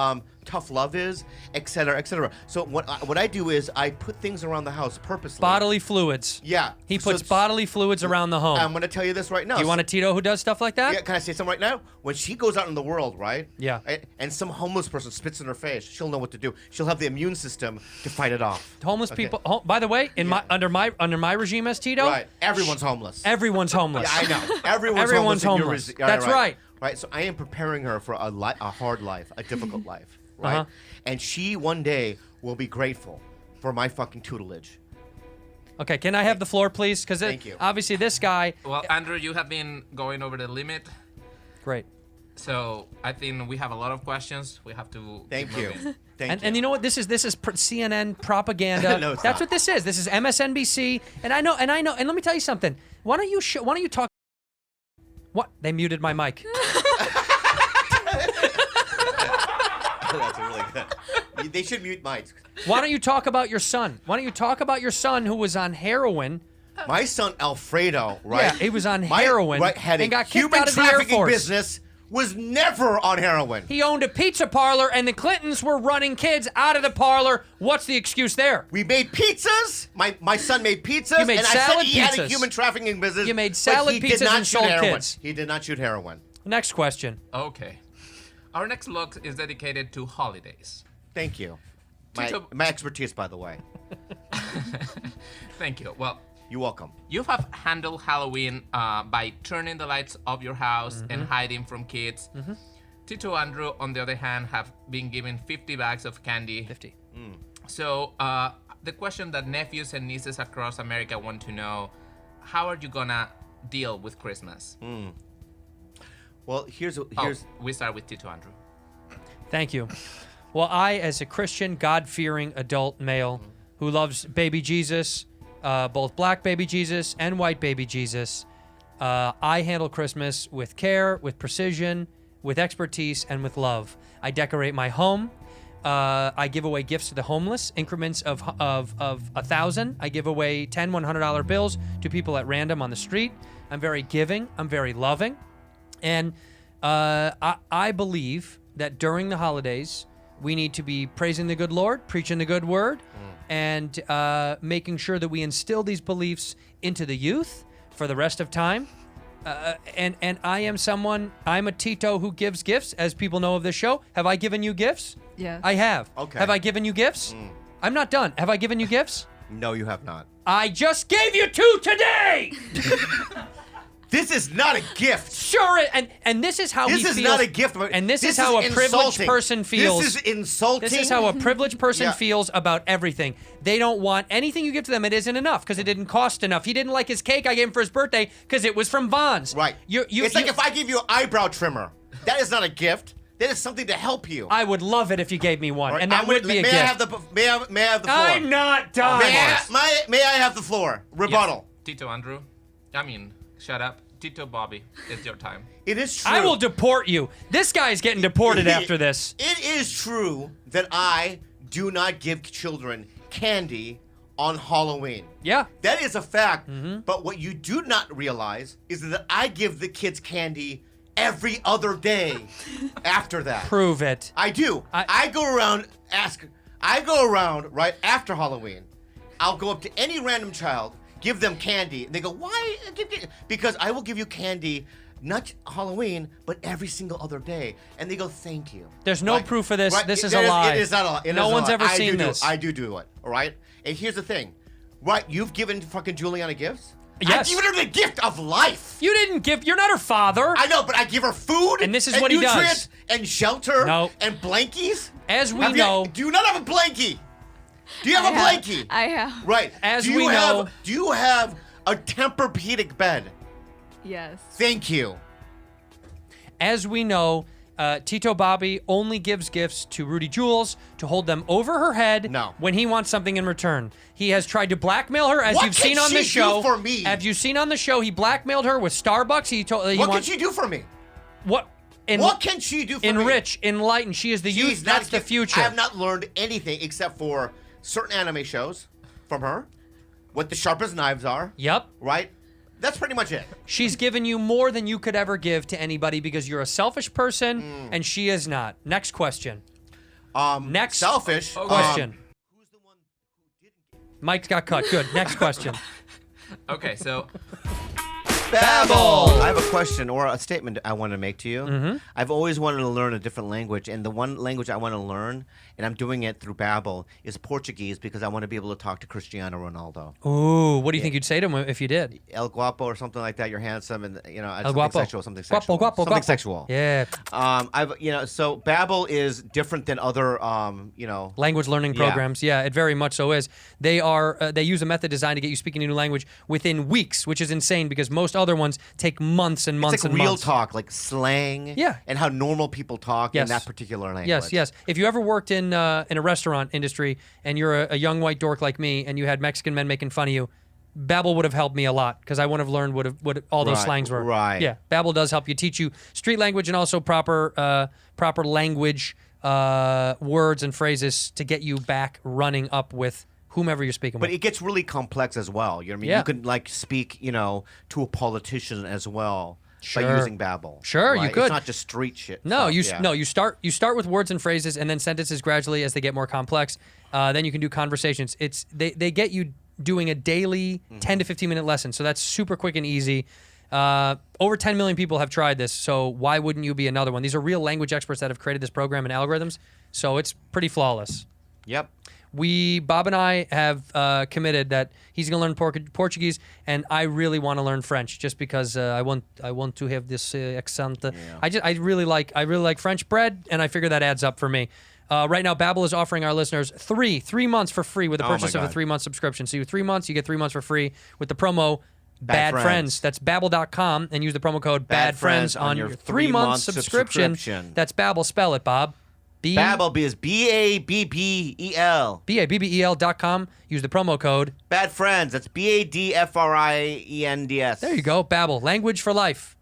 tough love is, et cetera, et cetera. So what I do is I put things around the house purposely. Bodily fluids. Yeah. He puts bodily fluids around the home. I'm going to tell you this right now. Do you want a Tito who does stuff like that? Yeah, can I say something right now? When she goes out in the world, right? Yeah. And some homeless person spits in her face, she'll know what to do. She'll have the immune system to fight it off. Homeless Okay. people. By the way, under my regime as Tito, Right. Everyone's homeless. Everyone's homeless. Yeah, I know. Everyone's Everyone's homeless. homeless. That's right. Right. So I am preparing her for a hard life, a difficult life, right? Uh-huh. And she one day will be grateful for my fucking tutelage. Okay, can I have the floor, please? Because Thank you. obviously this guy. Well, Andrew, you have been going over the limit. Great. So I think we have a lot of questions. We have to. Thank keep you. moving. And you know what? This is CNN propaganda. No, it's That's not. what this is. This is MSNBC. And I know. And let me tell you something. Why don't you talk? What? They muted my mic. That's really good. They should mute mics. Why don't you talk about your son? Why don't you talk about your son who was on heroin? My son Alfredo, right? Yeah, he was on heroin had and a got kicked human out of the Air trafficking Force. business. Was never on heroin. He owned a pizza parlor, and the Clintons were running kids out of the parlor. What's the excuse there? We made pizzas. My son made pizzas. You made and salad I said he had a pizzas. human trafficking business. You made but salad he did pizzas not and shoot sold heroin. kids. He did not shoot heroin. Next question. Okay. Our next vlog is dedicated to holidays. Thank you. Tito- My expertise, by the way. Thank you. Well, you're welcome. You have handled Halloween by turning the lights of your house and hiding from kids. Tito Andrew, on the other hand, have been given 50 bags of candy. 50. So the question that nephews and nieces across America want to know, how are you gonna deal with Christmas? Well, here's we start with Tito Andrew. Thank you. Well, I, as a Christian, God-fearing adult male who loves baby Jesus, both black baby Jesus and white baby Jesus, I handle Christmas with care, with precision, with expertise, and with love. I decorate my home. I give away gifts to the homeless, increments of 1,000. I give away $10, $100 bills to people at random on the street. I'm very giving. I'm very loving. And I believe that during the holidays, we need to be praising the good Lord, preaching the good word, and making sure that we instill these beliefs into the youth for the rest of time. And I'm a Tito who gives gifts, as people know of this show. Have I given you gifts? Yeah. I have. Okay. Have I given you gifts? I'm not done. Have I given you gifts? No, you have not. I just gave you 2 today! This is not a gift. Sure, and this is how he feels. This is not a gift. And this is This how a is privileged insulting. person feels. This is insulting. This is how a privileged person Yeah. feels about everything. They don't want anything you give to them. It isn't enough because it didn't cost enough. He didn't like his cake I gave him for his birthday because it was from Vons. Right. It's like if I give you an eyebrow trimmer. That is not a gift. That is something to help you. I would love it if you gave me one, Right, and that would be a may gift. I have the may I have the floor? I'm not done. May I have the floor? Rebuttal. Yes. Tito Andrew. Shut up. Tito Bobby, it's your time. It is true. I will deport you. This guy's getting deported after this. It is true that I do not give children candy on Halloween. Yeah. That is a fact. But what you do not realize is that I give the kids candy every other day after that. Prove it. I do. I go around right after Halloween. I'll go up to any random child, give them candy, and they go, why? Because I will give you candy, not Halloween, but every single other day. And they go, thank you. There's no proof of this. Right? This is a lie. It is not a lie. No one's ever seen this. I do it, all right? And here's the thing. Right, you've given fucking Juliana gifts? Yes. I've given her the gift of life. You didn't give. You're not her father. I know, but I give her food. And this is what he nutrients does. And shelter. No. And blankies. As we know. Do you not have a blankie? Do you have a blankie? I have. Right. As do we you know. Do you have a Tempur-Pedic bed? Yes. Thank you. As we know, Tito Bobby only gives gifts to Rudy Jules to hold them over her head when he wants something in return. He has tried to blackmail her, as What you've can seen on the she do show. for me? As you've seen on the show, he blackmailed her with Starbucks. He told. What can she do for me? What can she do for me? Enrich, enlighten. She is the youth. That's the future. I have not learned anything except for certain anime shows from her. What the sharpest knives are. Yep. Right? That's pretty much it. She's given you more than you could ever give to anybody because you're a selfish person and she is not. Next question. Next selfish question. Mike's got cut. Good. Next question. Okay, so Babble! I have a question or a statement I want to make to you. Mm-hmm. I've always wanted to learn a different language, and the one language I want to learn, and I'm doing it through Babble, is Portuguese because I want to be able to talk to Cristiano Ronaldo. Ooh, what do you think you'd say to him if you did? El guapo or something like that. You're handsome, and El something guapo. sexual, something sexual, Guapo, something guapo. sexual. Yeah. So Babble is different than other, language learning programs. Yeah, it very much so is. They use a method designed to get you speaking a new language within weeks, which is insane because most other ones take months and months It's like and real months. talk, like slang. Yeah. And how normal people talk in that particular language. Yes. If you ever worked in a restaurant industry and you're a young white dork like me and you had Mexican men making fun of you, Babbel would have helped me a lot because I would have learned what all those slangs were. Right. Yeah. Babbel does help you teach you street language and also proper language words and phrases to get you back running up with whomever you're speaking But with. it gets really complex as well. You know what I mean? Yeah. You can like speak, to a politician as well by Sure. using Babel. Sure, you right? could. It's not just street shit. No, stuff. you start with words and phrases and then sentences gradually as they get more complex. Then you can do conversations. They get you doing a daily 10 to 15 minute lesson. So that's super quick and easy. Over 10 million people have tried this. So why wouldn't you be another one? These are real language experts that have created this program and algorithms. So it's pretty flawless. Yep. Bob and I have committed that he's going to learn Portuguese, and I really want to learn French just because I want to have this accent. I really like French bread, and I figure that adds up for me. Right now, Babbel is offering our listeners three months for free with the purchase of a 3-month subscription. So you have 3 months, you get 3 months for free with the promo Bad Friends. That's Babbel.com, and use the promo code Bad Friends on your 3-month subscription. That's Babbel. Spell it, Bob. Babbel is Babbel. Babbel.com. Use the promo code Bad Friends. That's Badfriends. There you go. Babbel. Language for life.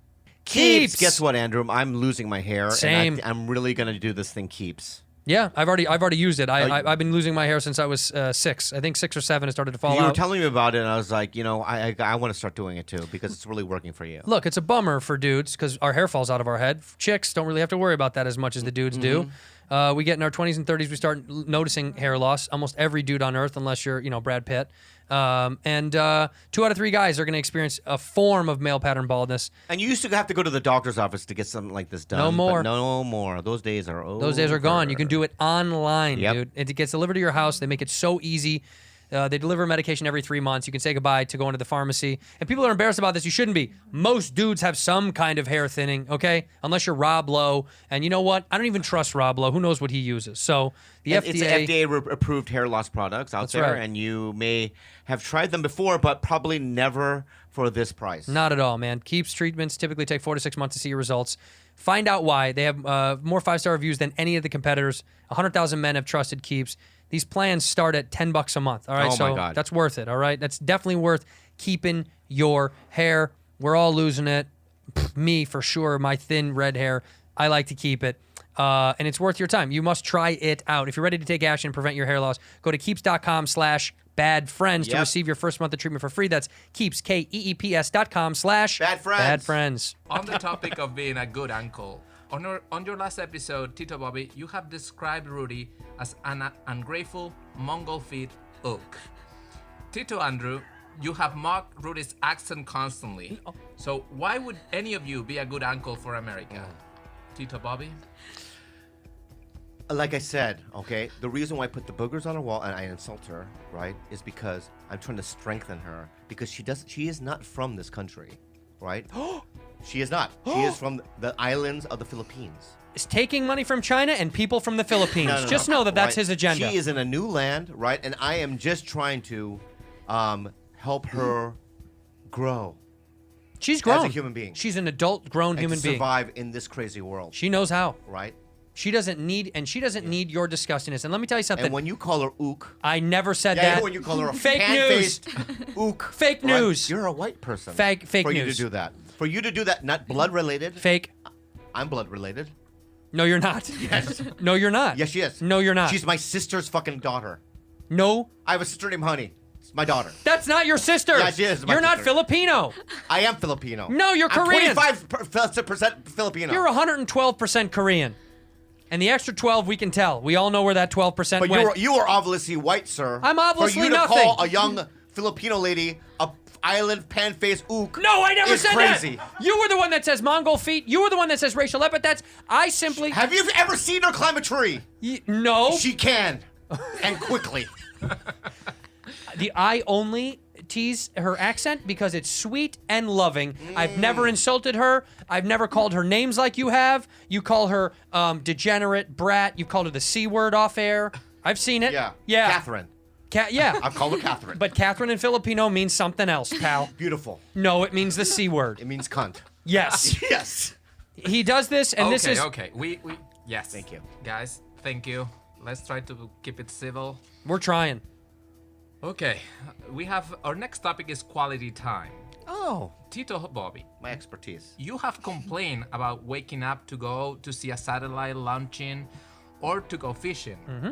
Keeps. Guess what, Andrew? I'm losing my hair. Same. And I'm really gonna do this thing. Keeps. Yeah, I've already used it. I've been losing my hair since I was 6. I think 6 or 7 it started to fall out. You were telling me about it, and I was like, I want to start doing it too because it's really working for you. Look, it's a bummer for dudes because our hair falls out of our head. Chicks don't really have to worry about that as much as the dudes do. We get in our 20s and 30s, we start noticing hair loss. Almost every dude on earth, unless you're, Brad Pitt. And 2 out of 3 guys are going to experience a form of male pattern baldness. And you used to have to go to the doctor's office to get something like this done. No more. But no more. Those days are over. Those days are gone. You can do it online, Yep. dude. It gets delivered to your house. They make it so easy. They deliver medication every 3 months. You can say goodbye to going to the pharmacy. And people are embarrassed about this. You shouldn't be. Most dudes have some kind of hair thinning, okay? Unless you're Rob Lowe. And you know what? I don't even trust Rob Lowe. Who knows what he uses? So the FDA... It's FDA-approved hair loss products out there. right. And you may have tried them before, but probably never for this price. Not at all, man. Keeps treatments typically take 4 to 6 months to see your results. Find out why. They have more 5-star reviews than any of the competitors. 100,000 men have trusted Keeps. These plans start at $10 a month. All right, Oh, my God. That's worth it. All right, that's definitely worth keeping your hair. We're all losing it. Me for sure. My thin red hair. I like to keep it. and it's worth your time. You must try it out. If you're ready to take action and prevent your hair loss, go to keeps.com/badfriends to receive your first month of treatment for free. That's keeps, KEEPS.com/badfriends. On the topic of being a good uncle, on your last episode, Tito Bobby, you have described Rudy as an ungrateful Mongol feet oak. Tito Andrew, you have mocked Rudy's accent constantly. So why would any of you be a good uncle for America? Tito Bobby? Like I said, okay, the reason why I put the boogers on her wall and I insult her, right, is because I'm trying to strengthen her because she is not from this country, right? She is not. She is from the islands of the Philippines. Is taking money from China and people from the Philippines. No. Just know that that's his agenda. She is in a new land, right? And I am just trying to help her grow. She's grown. As a human being. She's an adult, grown human being. Survive in this crazy world. She knows how. Right? She doesn't need need your disgustiness. And let me tell you something. And when you call her ook. I never said Yeah, that. when you call her a fake news. pan-faced ook. Fake news. Right? You're a white person. Fake for news. you to do that. For you to do that, not blood related. Fake. I'm blood related. No, you're not. Yes. No, you're not. Yes, she is. No, you're not. She's my sister's fucking daughter. No. I have a sister named Honey. It's my daughter. That's not your sister. Yeah, she is. You're not Filipino. I am Filipino. No, you're Korean. I'm 25% Filipino. You're 112% Korean. And the extra 12 we can tell. We all know where that 12% But went. you are obviously white, sir. I'm obviously For you to nothing. call a young Filipino lady a island pan-faced ook. No, I never said crazy. that. You were the one that says Mongol feet. You were the one that says racial epithets. I simply... Have you ever seen her climb a tree? No. She can. And quickly. I only tease her accent because it's sweet and loving. I've never insulted her. I've never called her names like you have. You call her degenerate, brat. You've called her the C word off air. I've seen it. Yeah. Catherine. Yeah. I've called her Catherine. But Catherine in Filipino means something else, pal. Beautiful. No, it means the C word. It means cunt. Yes. Yes. He does this, and this is... Okay, yes. Thank you. Guys, thank you. Let's try to keep it civil. We're trying. Okay, our next topic is quality time. Oh. Tito Bobby. My expertise. You have complained about waking up to go to see a satellite launching or to go fishing. Mm-hmm.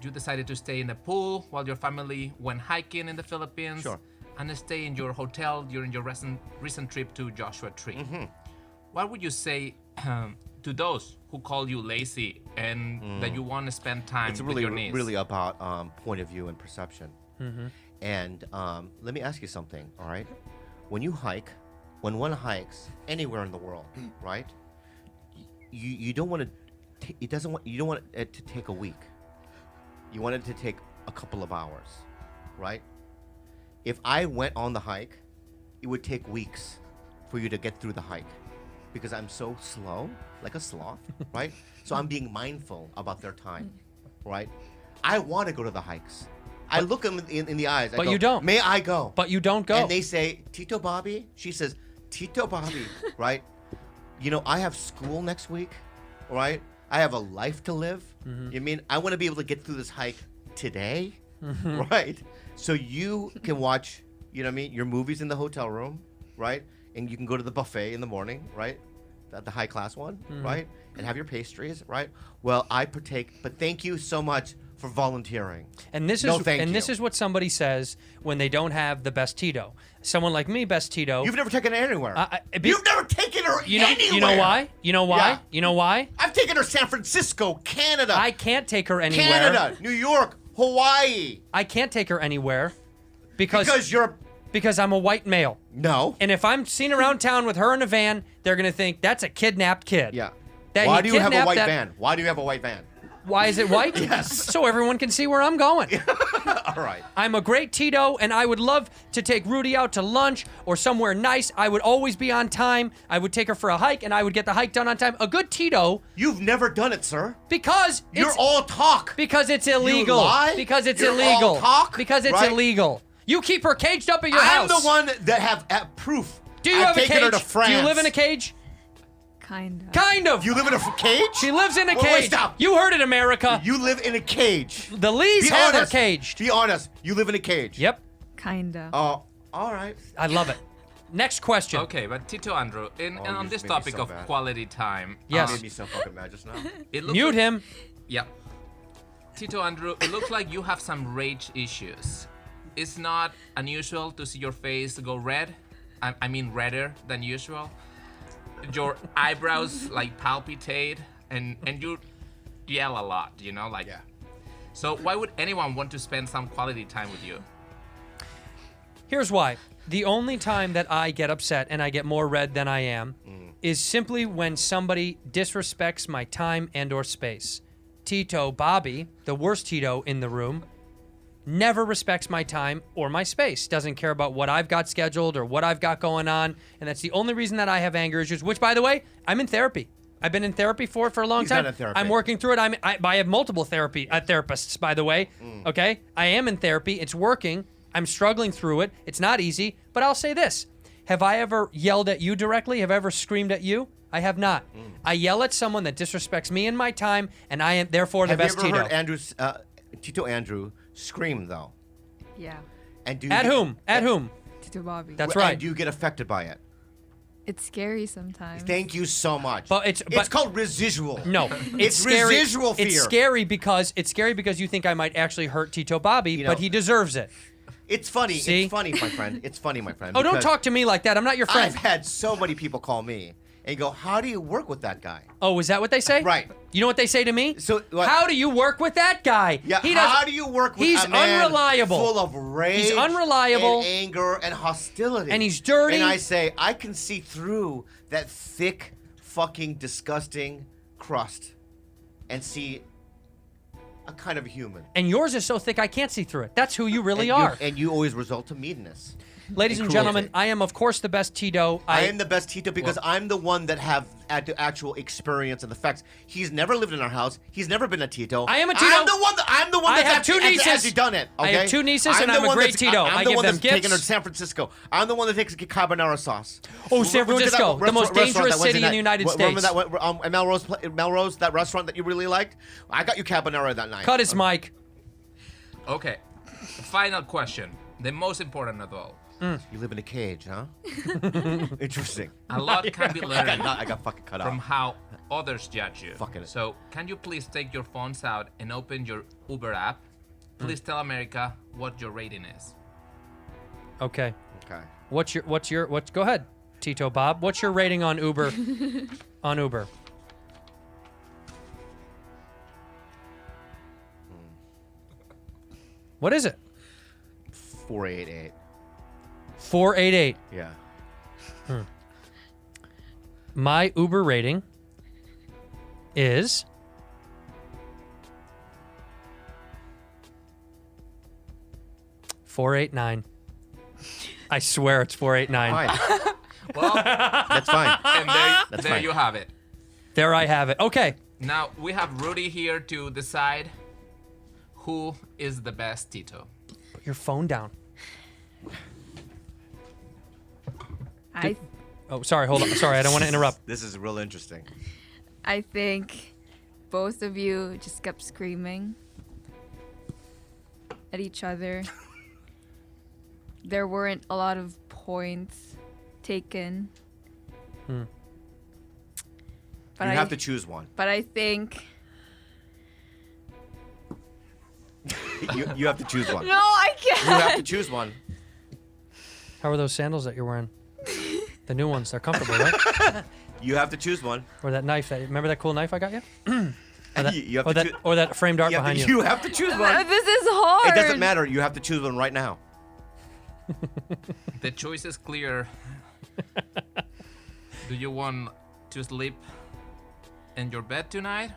You decided to stay in the pool while your family went hiking in the Philippines. Sure. And stay in your hotel during your recent trip to Joshua Tree. Mm-hmm. What would you say to those who call you lazy and that you want to spend time It's with your niece? really about point of view and perception. Mm-hmm. And let me ask you something, all right? When one hikes anywhere in the world, right? You don't want to. You don't want it to take a week. You want it to take a couple of hours, right? If I went on the hike, it would take weeks for you to get through the hike because I'm so slow, like a sloth, right? So I'm being mindful about their time, right? I want to go to the hikes. I look them in the eyes. I But go, you don't. May I go? But you don't go. And they say, Tito Bobby? She says, Tito Bobby, right? You know, I have school next week, right? I have a life to live. Mm-hmm. You mean I want to be able to get through this hike today, Mm-hmm. right? So you can watch, you know what I mean, your movies in the hotel room, right? And you can go to the buffet in the morning, right? The high class one, Mhm. right? And have your pastries, right? Well, I partake, but thank you so much for volunteering. And this No, is thank you. this is what somebody says when they don't have the best Tito. Someone like me, best Tito. You've never taken her anywhere. You've never taken her anywhere. You know why? You know why? Yeah. You know why? I've taken her San Francisco, Canada. I can't take her anywhere. Canada, New York, Hawaii. I can't take her anywhere because I'm a white male. No. And if I'm seen around town with her in a van, they're gonna think that's a kidnapped kid. Yeah. That Why he do you have a kidnapped white that- van? Why do you have a white van? Why is it white? Yes. So everyone can see where I'm going. All right. I'm a great Tito, and I would love to take Rudy out to lunch or somewhere nice. I would always be on time. I would take her for a hike, and I would get the hike done on time. A good Tito. You've never done it, sir. Because You're all talk. Because it's illegal. You lie. Because it's You're illegal. all talk. Because it's right? illegal. You keep her caged up at your I'm house. the one that have proof. Do you I've have a taken cage? her to France. Do you live in a cage? Kind of. Kind of. You live in a cage? She lives in a Wait, cage. wait, stop. You heard it, America. You live in a cage. The Lees Be have her honest. caged. Be honest. You live in a cage. Yep. Kinda. Oh, all right. I love it. Next question. Okay, but Tito Andrew, on you this just made me topic so of bad. quality time. Yes. You made me so fucking mad just now. It looks Mute like- him. Yeah. Tito Andrew, it looks like you have some rage issues. It's not unusual to see your face go red. I mean redder than usual. Your eyebrows like palpitate and you yell a lot, you know, like. Yeah. So why would anyone want to spend some quality time with you? Here's why. The only time that I get upset and I get more red than I am is simply when somebody disrespects my time and or space. Tito, Bobby, the worst Tito in the room, never respects my time or my space. Doesn't care about what I've got scheduled or what I've got going on. And that's the only reason that I have anger issues, which, by the way, I'm in therapy. I've been in therapy for a long He's time. not in therapy. I'm working through it. I have multiple therapists, by the way. Okay? I am in therapy. It's working. I'm struggling through it. It's not easy. But I'll say this. Have I ever yelled at you directly? Have I ever screamed at you? I have not. I yell at someone that disrespects me and my time, and I am therefore the best Have you Tito. ever heard Tito Andrew scream, though? Yeah. And do you At get- whom? At whom? Tito Bobby. That's And right. do you get affected by it? It's scary sometimes. Thank you so much. But it's called residual. No, It's scary. residual fear. It's scary because you think I might actually hurt Tito Bobby, but he deserves it. It's funny. See? It's funny, my friend. It's funny, my friend. Oh, don't because talk to me like that. I'm not your friend. I've had so many people call me and go, "How do you work with that guy?" Oh, is that what they say? Right. You know what they say to me? So how do you work with that guy? Yeah. He How doesn't- do you work with He's a man unreliable. full of rage, He's unreliable. and anger, and hostility, And he's dirty. And I say, I can see through that thick, fucking, disgusting crust, and see a kind of human. And yours is so thick I can't see through it. That's who you really And are. and you always result to meanness. Ladies and gentlemen, I am of course the best Tito. I am the best Tito because I'm the one that have had the actual experience and the facts. He's never lived in our house. He's never been a Tito. I am a Tito. I'm the one. I That's have two actually, nieces. actually done it. I Okay? have two nieces, and the I'm a one great that's- Tito. I'm I the give one them that's taken her gifts. to San Francisco. I'm the one that takes cabanero sauce. Oh, San We went to that Francisco, the most restaurant dangerous that Wednesday city in night. the United Remember States. that Melrose, that restaurant that you really liked? I got you cabanero that night. Cut his mic. Okay. Final question. The most important of all. You live in a cage, huh? Interesting. A lot can be learned I got fucking cut from off. how others judge you. Fucking it. So, can you please take your phones out and open your Uber app? Please tell America what your rating is. Okay. Okay. Go ahead, Tito Bob. What's your rating on Uber? on Uber. What is it? 488. 488. Yeah. My Uber rating is 489. I swear it's 489. Fine. Well, That's fine. and That's there fine. you have it. There I have it. Okay. Now, we have Rudy here to decide who is the best Tito. Put your phone down. Oh, sorry. Hold on. Sorry, I don't want to interrupt. This is real interesting. I think both of you just kept screaming at each other. There weren't a lot of points taken. You But have to choose one. But I think You have to choose one. no, I can't. You have to choose one. How are those sandals that you're wearing? The new ones. They're comfortable, right? You have to choose one. Or that knife. Remember that cool knife I got you? Or that, You have or to that, choo- or that framed art You have behind to- you. You have to choose one. This is hard. It doesn't matter. You have to choose one right now. The choice is clear. Do you want to sleep in your bed tonight?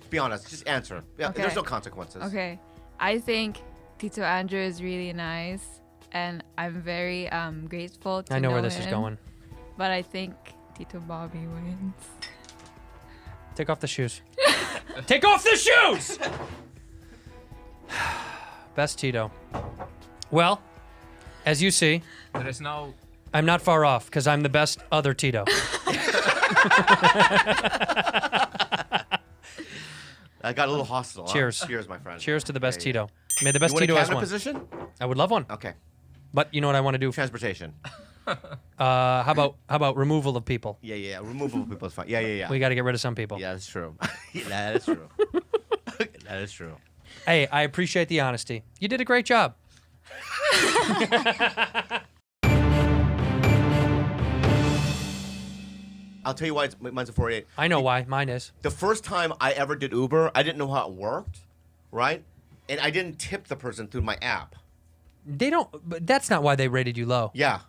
Be honest. Just answer. Yeah, Okay. There's no consequences. Okay. I think Tito Andrew is really nice, and I'm very grateful to I know where this is him. going. But I think Tito Bobby wins. Take off the shoes. Take off the shoes! Best Tito. Well, as you see, There is no. I'm not far off because I'm the best other Tito. I got a little hostile. huh? Cheers. Cheers, my friend. Cheers to the best Yeah, yeah. Tito. May the best You want a Tito has cabinet one. position? I would love one. Okay. But you know what I want to do? Transportation. How about removal of people? Yeah. Removal of people is fine. Yeah. We got to get rid of some people. Yeah, that's true. That is true. That is true. Hey, I appreciate the honesty. You did a great job. I'll tell you why mine's a 48. I know why. Mine is. The first time I ever did Uber, I didn't know how it worked, right? And I didn't tip the person through my app. They don't. But that's not why they rated you low. Yeah.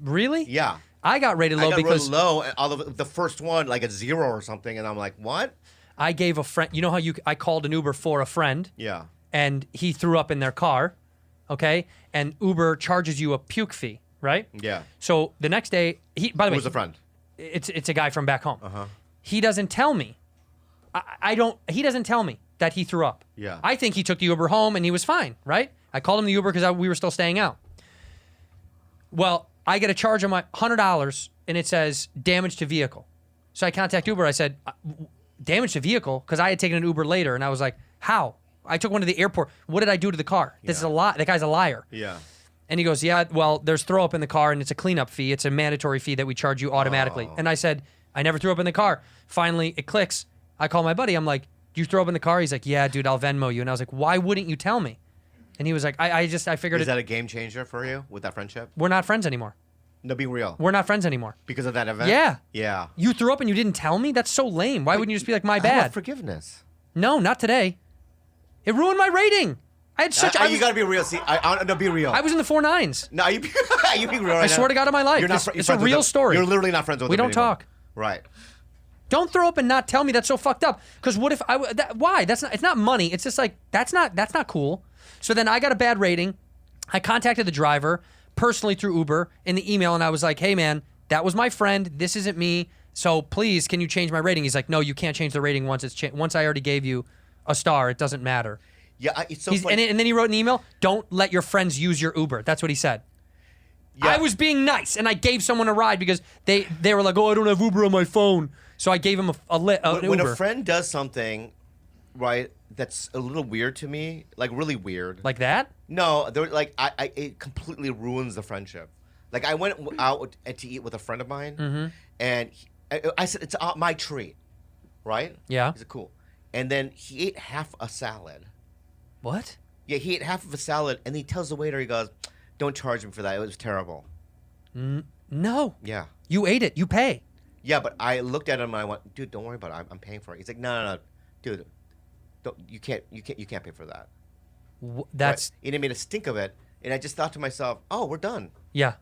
Really? Yeah. I got rated low because rated low, and all of the first one like a 0 or something, and I'm like, what? I gave a friend. You know how I called an Uber for a friend. Yeah. And he threw up in their car, okay? And Uber charges you a puke fee, right? Yeah. So the next day, by the way, Who's a friend? It's a guy from back home. Uh-huh. He doesn't tell me. He doesn't tell me that he threw up. Yeah. I think he took the Uber home and he was fine, right? I called him the Uber because we were still staying out. Well, I get a charge on my $100 and it says damage to vehicle. So I contact Uber. I said, damage to vehicle? Because I had taken an Uber later and I was like, how? I took one to the airport. What did I do to the car? This is a lie. That guy's a liar. Yeah. And he goes, yeah, well, there's throw up in the car and it's a cleanup fee. It's a mandatory fee that we charge you automatically. And I said, I never threw up in the car. Finally, it clicks. I call my buddy. I'm like, do you throw up in the car? He's like, yeah, dude, I'll Venmo you. And I was like, why wouldn't you tell me? And he was like, I figured Is that a game changer for you with that friendship? We're not friends anymore. No, be real. We're not friends anymore. Because of that event? Yeah. Yeah. You threw up and you didn't tell me? That's so lame. Why wouldn't you just be like, my I bad? want forgiveness. No, not today. It ruined my rating. I had such. You gotta be real. See, no, be real. I was in the 4.9s. No, you be real. Right I swear to God on my life. It's a real story. You're literally not friends with We him don't anymore. talk. Right. Don't throw up and not tell me. That's so fucked up. Because what if why? That's not. It's not money. It's just like that's not cool. So then I got a bad rating. I contacted the driver personally through Uber in the email, and I was like, "Hey man, that was my friend. This isn't me. So please, can you change my rating?" He's like, "No, you can't change the rating once it's once I already gave you a star. It doesn't matter." Yeah, it's so funny. And then he wrote an email. Don't let your friends use your Uber. That's what he said. Yeah. I was being nice, and I gave someone a ride because they were like, "Oh, I don't have Uber on my phone." So I gave him an When Uber. a friend does something, right, that's a little weird to me, like really weird. Like that? No, they're like it completely ruins the friendship. Like I went out to eat with a friend of mine, and I said it's my treat, right? Yeah. He said cool, and then he ate half a salad. What? Yeah, he ate half of a salad, and he tells the waiter, he goes, "Don't charge him for that. It was terrible." No. Yeah. You ate it. You pay. Yeah, but I looked at him and I went, "Dude, don't worry about it. I'm paying for it." He's like, "No, dude, you can't pay for that." That's. Right? And it made a stink of it, and I just thought to myself, "Oh, we're done." Yeah.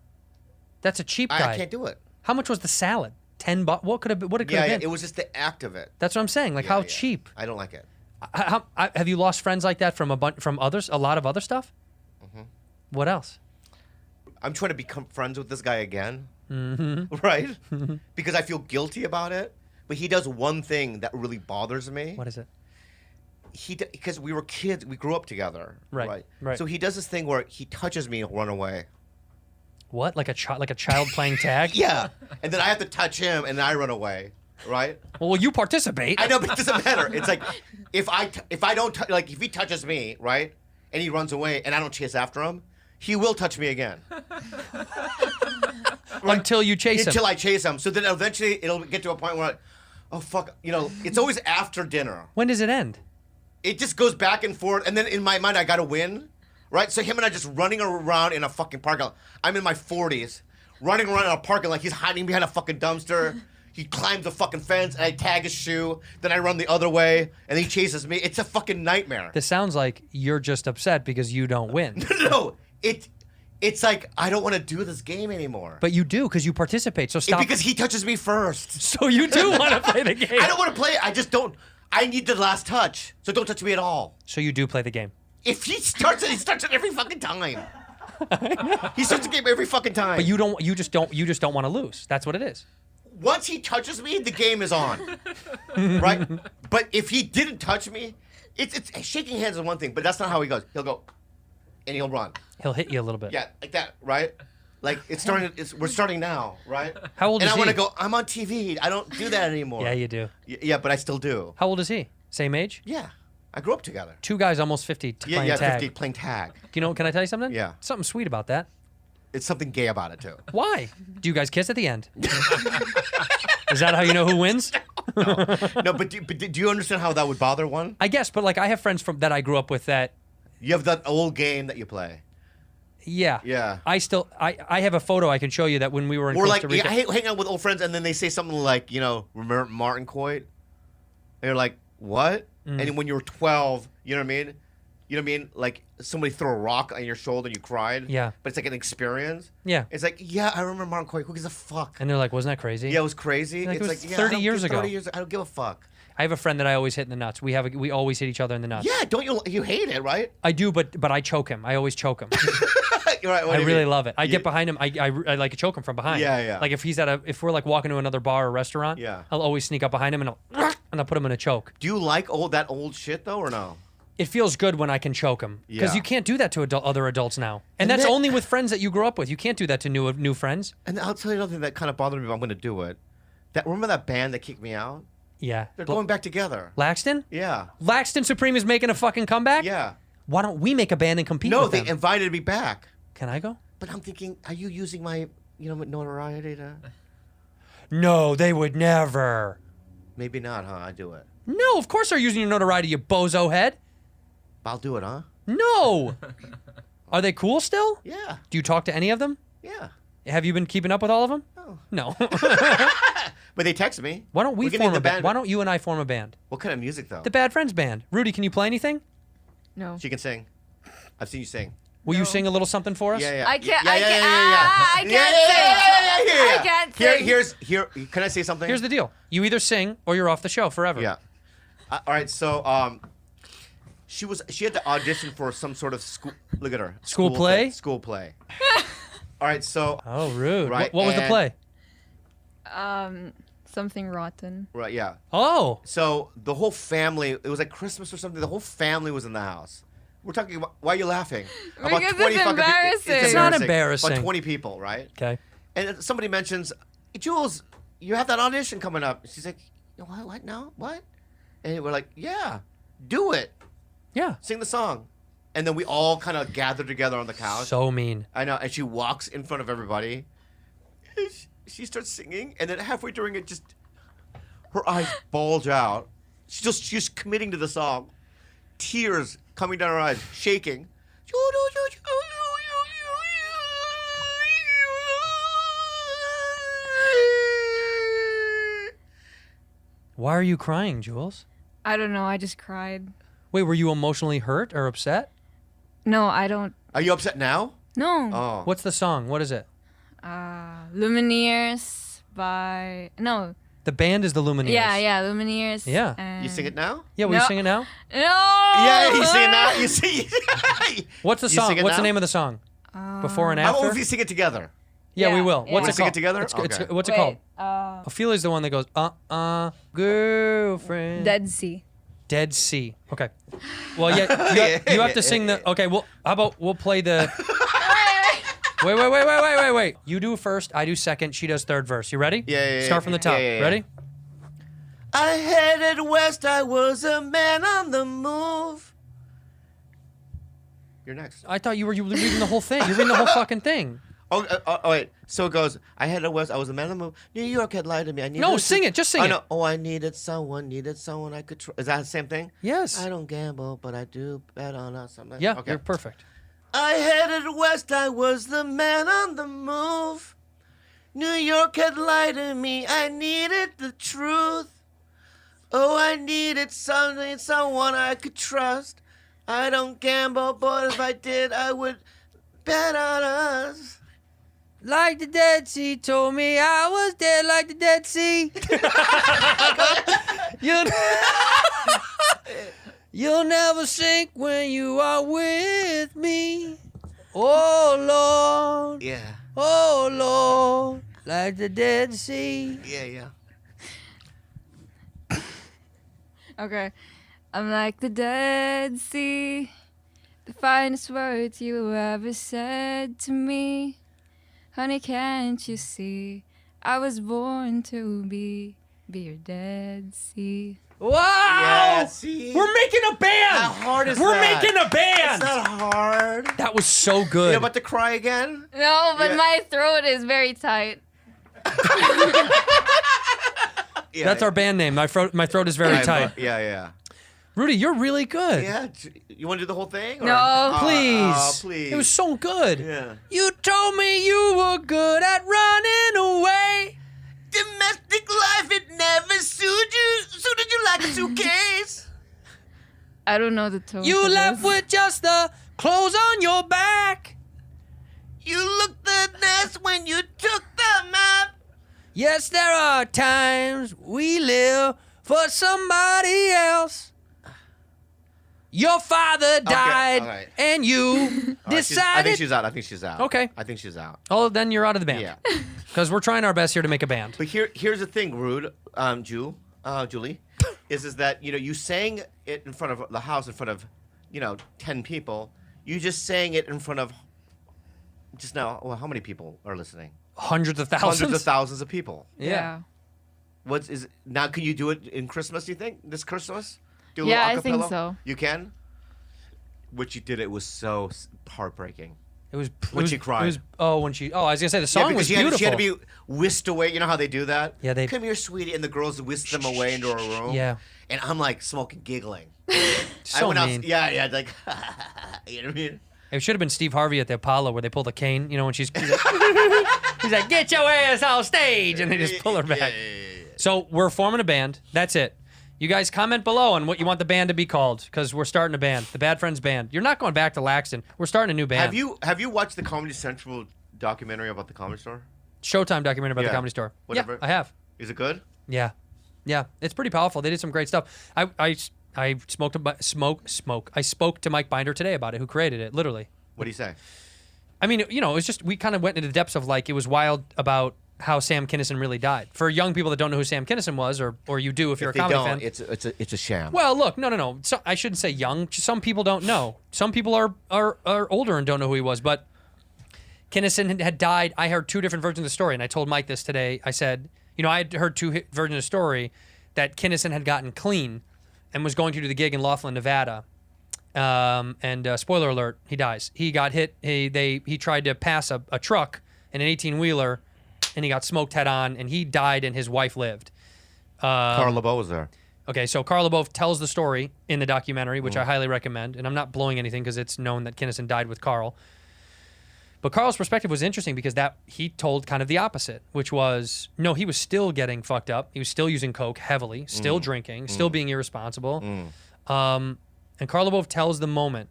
That's a cheap guy. I can't do it. How much was the salad? $10. What could have been? What it could Yeah, have been? it was just the act of it. That's what I'm saying. Like how cheap. I don't like it. Have you lost friends like that from others? A lot of other stuff. What else? I'm trying to become friends with this guy again, Mm-hmm. right? Because I feel guilty about it. But he does one thing that really bothers me. What is it? Because we were kids, we grew up together. Right. So he does this thing where he touches me and run away. What? Like a child playing tag? Yeah. And then I have to touch him and then I run away. Right? Well, you participate. I know, but it doesn't matter. It's like if he touches me, right, and he runs away and I don't chase after him, he will touch me again. Until you chase him. Until I chase him. So then eventually it'll get to a point where, oh fuck, it's always after dinner. When does it end? It just goes back and forth, and then in my mind I gotta win, right? So him and I just running around in a fucking parking lot. I'm in my 40s, running around in a parking lot. He's hiding behind a fucking dumpster. He climbs the fucking fence, and I tag his shoe. Then I run the other way, and he chases me. It's a fucking nightmare. This sounds like you're just upset because you don't win. No. It's like I don't want to do this game anymore. But you do because you participate. So stop. Because he touches me first. So you do want to play the game. I don't want to play it. I just don't. I need the last touch. So don't touch me at all. So you do play the game. If he starts it, he starts it every fucking time. He starts the game every fucking time. But you just don't want to lose. That's what it is. Once he touches me, the game is on. Right? But if he didn't touch me, it's shaking hands is one thing, but that's not how he goes. He'll go and he'll run. He'll hit you a little bit. Yeah, like that, right? Like we're starting now, right? How old is he? And I want to go, I'm on TV. I don't do that anymore. Yeah, you do. Yeah, but I still do. How old is he? Same age? Yeah. I grew up together. Two guys almost 50 playing tag. 50 playing tag. Can I tell you something? Yeah. Something sweet about that. it's something gay about it too. Why? Do you guys kiss at the end? Is that how you know who wins? No, but do you understand how that would bother one? I guess, but like I have friends that I grew up with that. You have that old game that you play. Yeah. Yeah. I have a photo I can show you that when we were in Costa Rica. I hang out with old friends and then they say something like, remember Martin Coit? And you're like, what? And when you were 12, you know what I mean? You know what I mean? Like somebody threw a rock on your shoulder and you cried. Yeah. But it's like an experience. Yeah. It's like, yeah, I remember Martin Coit. Who gives a fuck? And they're like, wasn't that crazy? Yeah, it was crazy. Like, it's it was like, yeah, 30 years ago. 30 years. I don't give a fuck. I have a friend that I always hit in the nuts. We always hit each other in the nuts. Yeah, don't you hate it, right? I do, but I choke him. I always choke him. You're right, what I do you really mean? love it. I get behind him. I like to choke him from behind. Yeah, yeah. Like if we're like walking to another bar or restaurant, Yeah. I'll always sneak up behind him and I'll put him in a choke. Do you like that old shit though, or no? It feels good when I can choke him because Yeah. you can't do that to other adults now, and And that's then- only with friends that you grew up with. You can't do that to new friends. And I'll tell you another thing that kind of bothered me, but I'm going to do it. Remember that band that kicked me out? Yeah, They're going back together. Laxton? Yeah. Laxton Supreme is making a fucking comeback? Yeah. Why don't we make a band and compete No, with they them? invited me back. Can I go? But I'm thinking, are you using my, notoriety to? No, they would never. Maybe not, huh? I do it. No, of course they're using your notoriety, you bozo head. I'll do it, huh? No. Are they cool still? Yeah. Do you talk to any of them? Yeah. Have you been keeping up with all of them? No. No. But they text me. Why don't we can form name a the band? band. Why don't you and I form a band? What kind of music though? The Bad Friends Band. Rudy, can you play anything? No. She can sing. I've seen you sing. Will you sing a little something for us? Yeah, yeah. I can't. Yeah, I yeah, can't. yeah, yeah, I can't sing. yeah. I can't sing. Here. Can I say something? Here's the deal. You either sing or you're off the show forever. Yeah. All right. So, she had to audition for some sort of school. Look at her. School play? thing. School play. All right. So. Oh, rude. Right. What was the and- play? Something rotten. Right. Yeah. Oh. So the whole family. It was like Christmas or something. The whole family was in the house. We're talking about. Why are you laughing? Because it's fucking people. embarrassing. It's not embarrassing. About 20 people, right? Okay. And then somebody mentions, Jules, you have that audition coming up. She's like, what? No? What? And we're like, yeah, do it. Yeah. Sing the song. And then we all kind of gather together on the couch. So mean. I know. And she walks in front of everybody. And she starts singing. And then halfway during it, just her eyes bulge out. She's committing to the song. Tears coming down her eyes, shaking. Why are you crying, Jules? I don't know. I just cried. Wait, were you emotionally hurt or upset? No, I don't. Are you upset now? No. Oh. What's the song? What is it? Lumineers by The band is the Lumineers. Yeah, Lumineers. Yeah. You sing it now? Yeah, will you sing it now? No. Yeah, you sing it now. You sing. What's the You song? sing it What's the now? name of the song? Before and How after? about if you sing it together? Yeah, we will. yeah. What's Wanna it sing called? it together? It's, Okay. what's it called? Ophelia's the one that goes, girlfriend. Dead Sea. Dead Sea. Okay. Well, yeah, you have to sing the. Okay, well, how about we'll play the. Wait. You do first, I do second, she does third verse. You ready? Yeah. Start from the top. Yeah. Ready? I headed west, I was a man on the move. You're next. I thought you were reading the whole thing. You're reading the whole fucking thing. Oh, wait. So it goes, I headed west, I was a man on the move. New York had lied to me. I needed No, sing it. Just sing I it. know. Oh, I needed someone I could trust. Is that the same thing? Yes. I don't gamble, but I do bet on us. Something. Yeah, Okay. you're perfect. I headed west, I was the man on the move. New York had lied to me, I needed the truth. Oh, I needed someone I could trust. I don't gamble, but if I did, I would bet on us. Like the Dead Sea told me I was dead like the Dead Sea. You'll never sink when you are with me. Oh, Lord. Yeah. Oh, Lord. Like the Dead Sea. Yeah. Okay. I'm like the Dead Sea, the finest words you ever said to me. Honey, can't you see? I was born to be your Dead Sea. Wow! Yeah, see? We're making a band! How hard is We're that? making a band! It's not hard. That was so good. You're about to cry again? No, but Yeah. my throat is very tight. That's our band name. My throat is very tight. Yeah. Rudy, you're really good. Yeah. You want to do the whole thing? Or? No. Please. Please. It was so good. Yeah. You told me you were good at running away. Domestic life, it never suited you like a suitcase. I don't know the tone. You for left this. with just the clothes on your back. You looked the best when you took the map. Yes, there are times we live for somebody else. Your father died, all right. and you All right, I decided. think she's out. I think she's out. Okay. I think she's out. Oh, then you're out of the band. Yeah. Because we're trying our best here to make a band. But here's the thing, Rude, Julie, is that you sang it in front of the house in front of 10 people. You just sang it in front of just now. Well, how many people are listening? Hundreds of thousands. Hundreds of thousands of people. Yeah. Now? Can you do it in Christmas? Do you think this Christmas? Do a Yeah, little I think acapella? so. You can. What you did, it was so heartbreaking. It was when she cried. I was gonna say the song because was she beautiful. She had to be whisked away. You know how they do that? Yeah, they- come here, sweetie, and the girls whisk them away into a room. Yeah. And I'm like smoking, giggling. So I went mean. out. Yeah, like you know what I mean? It should have been Steve Harvey at the Apollo where they pull the cane. You know when he's like, "Get your ass on stage," and they just pull her back. So we're forming a band. That's it. You guys comment below on what you want the band to be called, because we're starting a band, the Bad Friends Band. You're not going back to Laxton. We're starting a new band. Have you watched the Comedy Central documentary about the Comedy Store? Showtime documentary about Yeah. the Comedy Store. Whatever. Yeah, I have. Is it good? Yeah, it's pretty powerful. They did some great stuff. I spoke to Mike Binder today about it, who created it, literally. What do you say? I mean, it was just, we kind of went into the depths of it was wild about how Sam Kinison really died. For young people that don't know who Sam Kinison was, or you do if you're If a comedy fan. it's a sham. Well, look, no. So, I shouldn't say young. Some people don't know. Some people are older and don't know who he was. But Kinison had died. I heard two different versions of the story, and I told Mike this today. I said, I had heard two versions of the story that Kinison had gotten clean and was going to do the gig in Laughlin, Nevada. And spoiler alert, he dies. He got hit. He tried to pass a truck in an 18-wheeler, and he got smoked head on, and he died, and his wife lived. Carl LeBeau was there. Okay, so Carl LeBeau tells the story in the documentary, which I highly recommend, and I'm not blowing anything because it's known that Kinison died with Carl. But Carl's perspective was interesting because he told kind of the opposite, which was, no, he was still getting fucked up. He was still using coke heavily, still drinking, still being irresponsible. And Carl LeBeau tells the moment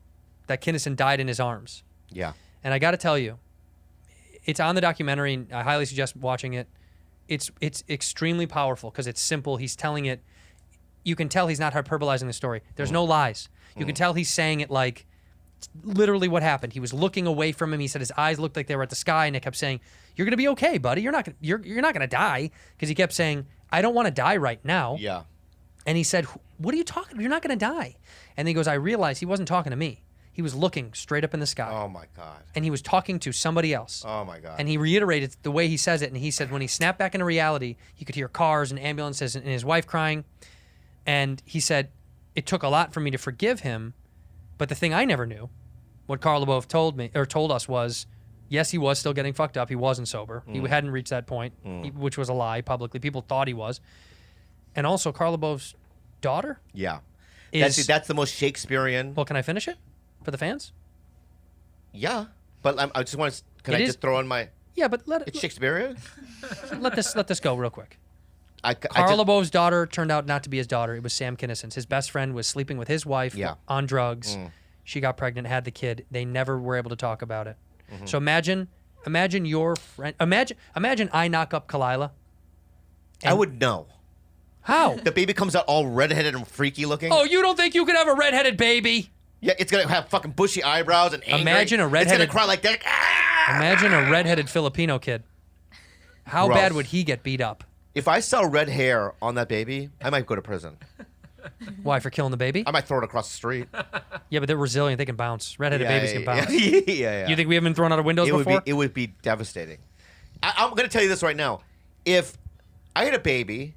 that Kinison died in his arms. Yeah. And I got to tell you, it's on the documentary, and I highly suggest watching it. It's extremely powerful because it's simple. He's telling it. You can tell he's not hyperbolizing the story. There's no lies. You can tell he's saying it like literally what happened. He was looking away from him. He said his eyes looked like they were at the sky, and it kept saying, "You're gonna be okay, buddy. You're not gonna die." Because he kept saying, "I don't want to die right now." Yeah. And he said, "What are you talking? You're not gonna die." And then he goes, "I realized he wasn't talking to me. He was looking straight up in the sky." Oh my God. And he was talking to somebody else. Oh my God. And he reiterated the way he says it. And he said when he snapped back into reality, he could hear cars and ambulances and his wife crying. And he said, it took a lot for me to forgive him. But the thing I never knew, what Carl LeBeau told us was, yes, he was still getting fucked up. He wasn't sober. He hadn't reached that point, which was a lie publicly. People thought he was. And also Carl LeBeau's daughter. Yeah. Is, that's the most Shakespearean. Well, can I finish it for the fans? Yeah. But I just want to. Can It I is- just throw in my. Yeah, but It's Shakespearean? let this go real quick. I Carl just- LeBeau's daughter turned out not to be his daughter. It was Sam Kinison's. His best friend was sleeping with his wife on drugs. She got pregnant, had the kid. They never were able to talk about it. So imagine your friend. Imagine I knock up Kalila. I would know. How? The baby comes out all redheaded and freaky looking. Oh, you don't think you could have a redheaded baby? Yeah, it's gonna have fucking bushy eyebrows and angry. Imagine a redheaded. It's gonna cry like that. Imagine a redheaded Filipino kid. How Gross. bad would he get beat up? If I saw red hair on that baby, I might go to prison. Why, for killing the baby? I might throw it across the street. Yeah, but they're resilient. They can bounce. Redheaded Yeah, babies can yeah, bounce. yeah. You think we haven't been thrown out of windows before? It would be devastating. I'm going to tell you this right now. If I had a baby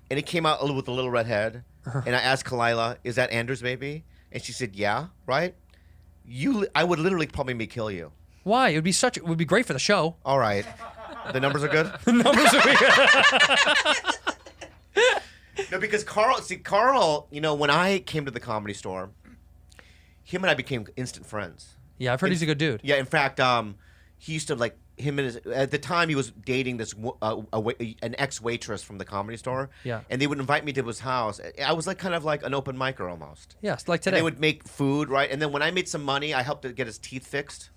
and it came out with a little red head, and I asked Kalila, "Is that Andrew's baby?" And she said, "Yeah." Right? I would literally probably kill you. Why? It would be great for the show. All right. The numbers are good. The numbers are good. No, because Carl, you know, when I came to the Comedy Store, him and I became instant friends. Yeah, I've heard he's a good dude. Yeah, in fact, he used to like him and at the time he was dating this an ex-waitress from the Comedy Store. Yeah. And they would invite me to his house. I was like kind of like an open micer almost. Yes, like today. And they would make food, right? And then when I made some money, I helped to get his teeth fixed.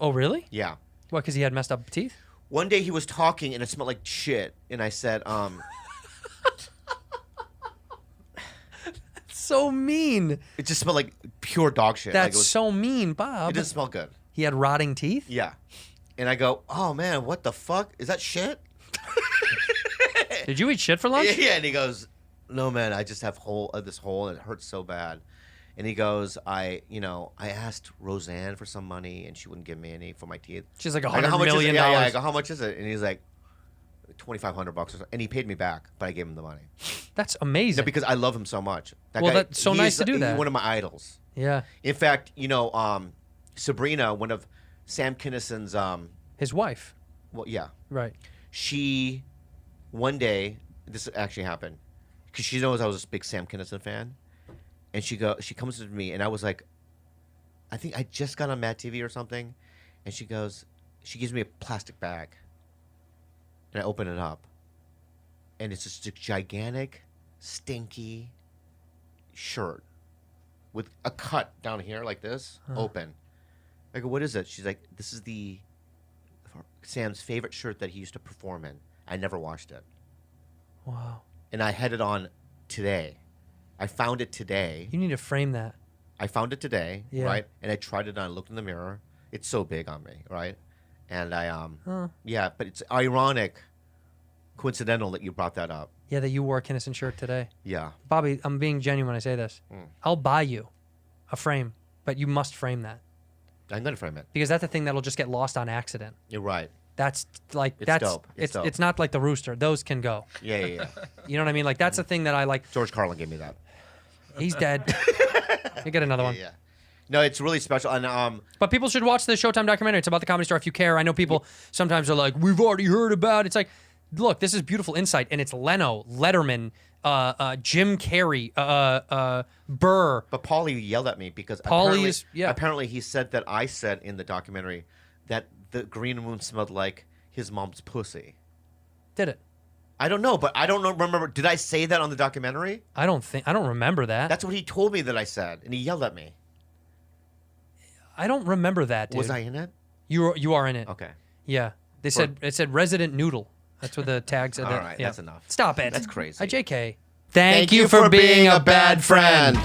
Oh, really? Yeah. What, because he had messed up teeth? One day he was talking and it smelled like shit, and I said, so mean. It just smelled like pure dog shit. That's like so mean, Bob. It didn't smell good. He had rotting teeth? Yeah. And I go, oh man, what the fuck? Is that shit? Did you eat shit for lunch? Yeah, and he goes, no man, I just have this hole and it hurts so bad. And he goes, I asked Rosende for some money and she wouldn't give me any for my teeth. She's like I go, $100 million. Yeah, I go, how much is it? And he's like, $2,500 or something. And he paid me back, but I gave him the money. That's amazing. Yeah, because I love him so much. Well, that's so nice to do that. He's one of my idols. Yeah. In fact, Sabrina, one of Sam Kinison's his wife. Well, yeah. Right. She one day, this actually happened, because she knows I was a big Sam Kinison fan, and she comes to me, and I was like, I think I just got on Mad TV or something, and she gives me a plastic bag, and I open it up, and it's just a gigantic, stinky shirt with a cut down here like this, open. I go, what is it? She's like, this is Sam's favorite shirt that he used to perform in. I never washed it. Wow. And I had it on today. I found it today. You need to frame that. I found it today, Yeah. right? And I tried it on, I looked in the mirror. It's so big on me, right? And I, yeah, but it's ironic, coincidental that you brought that up. Yeah, that you wore a Kinison shirt today. Yeah. Bobby, I'm being genuine when I say this. I'll buy you a frame, but you must frame that. I'm going to frame it. Because that's a thing that'll just get lost on accident. You're right. That's like, It's that's dope. It's dope. It's not like the rooster. Those can go. Yeah. You know what I mean? Like, that's a thing that I like. George Carlin gave me that. He's dead. You get another one. Yeah. No, it's really special. And But people should watch the Showtime documentary. It's about the Comedy Store if you care. I know people sometimes are like, we've already heard about it. It's like, look, this is beautiful insight. And it's Leno, Letterman, Jim Carrey, Burr. But Paulie yelled at me because apparently he said that I said in the documentary that the green moon smelled like his mom's pussy. Did it? I don't know, but I don't remember. Did I say that on the documentary? I don't remember that. That's what he told me that I said, and he yelled at me. I don't remember that, dude. Was I in it? You are in it. Okay. Yeah. It said resident noodle. That's what the tag said. All right, that's enough. Stop it. That's crazy. JK. Thank you for being a bad friend.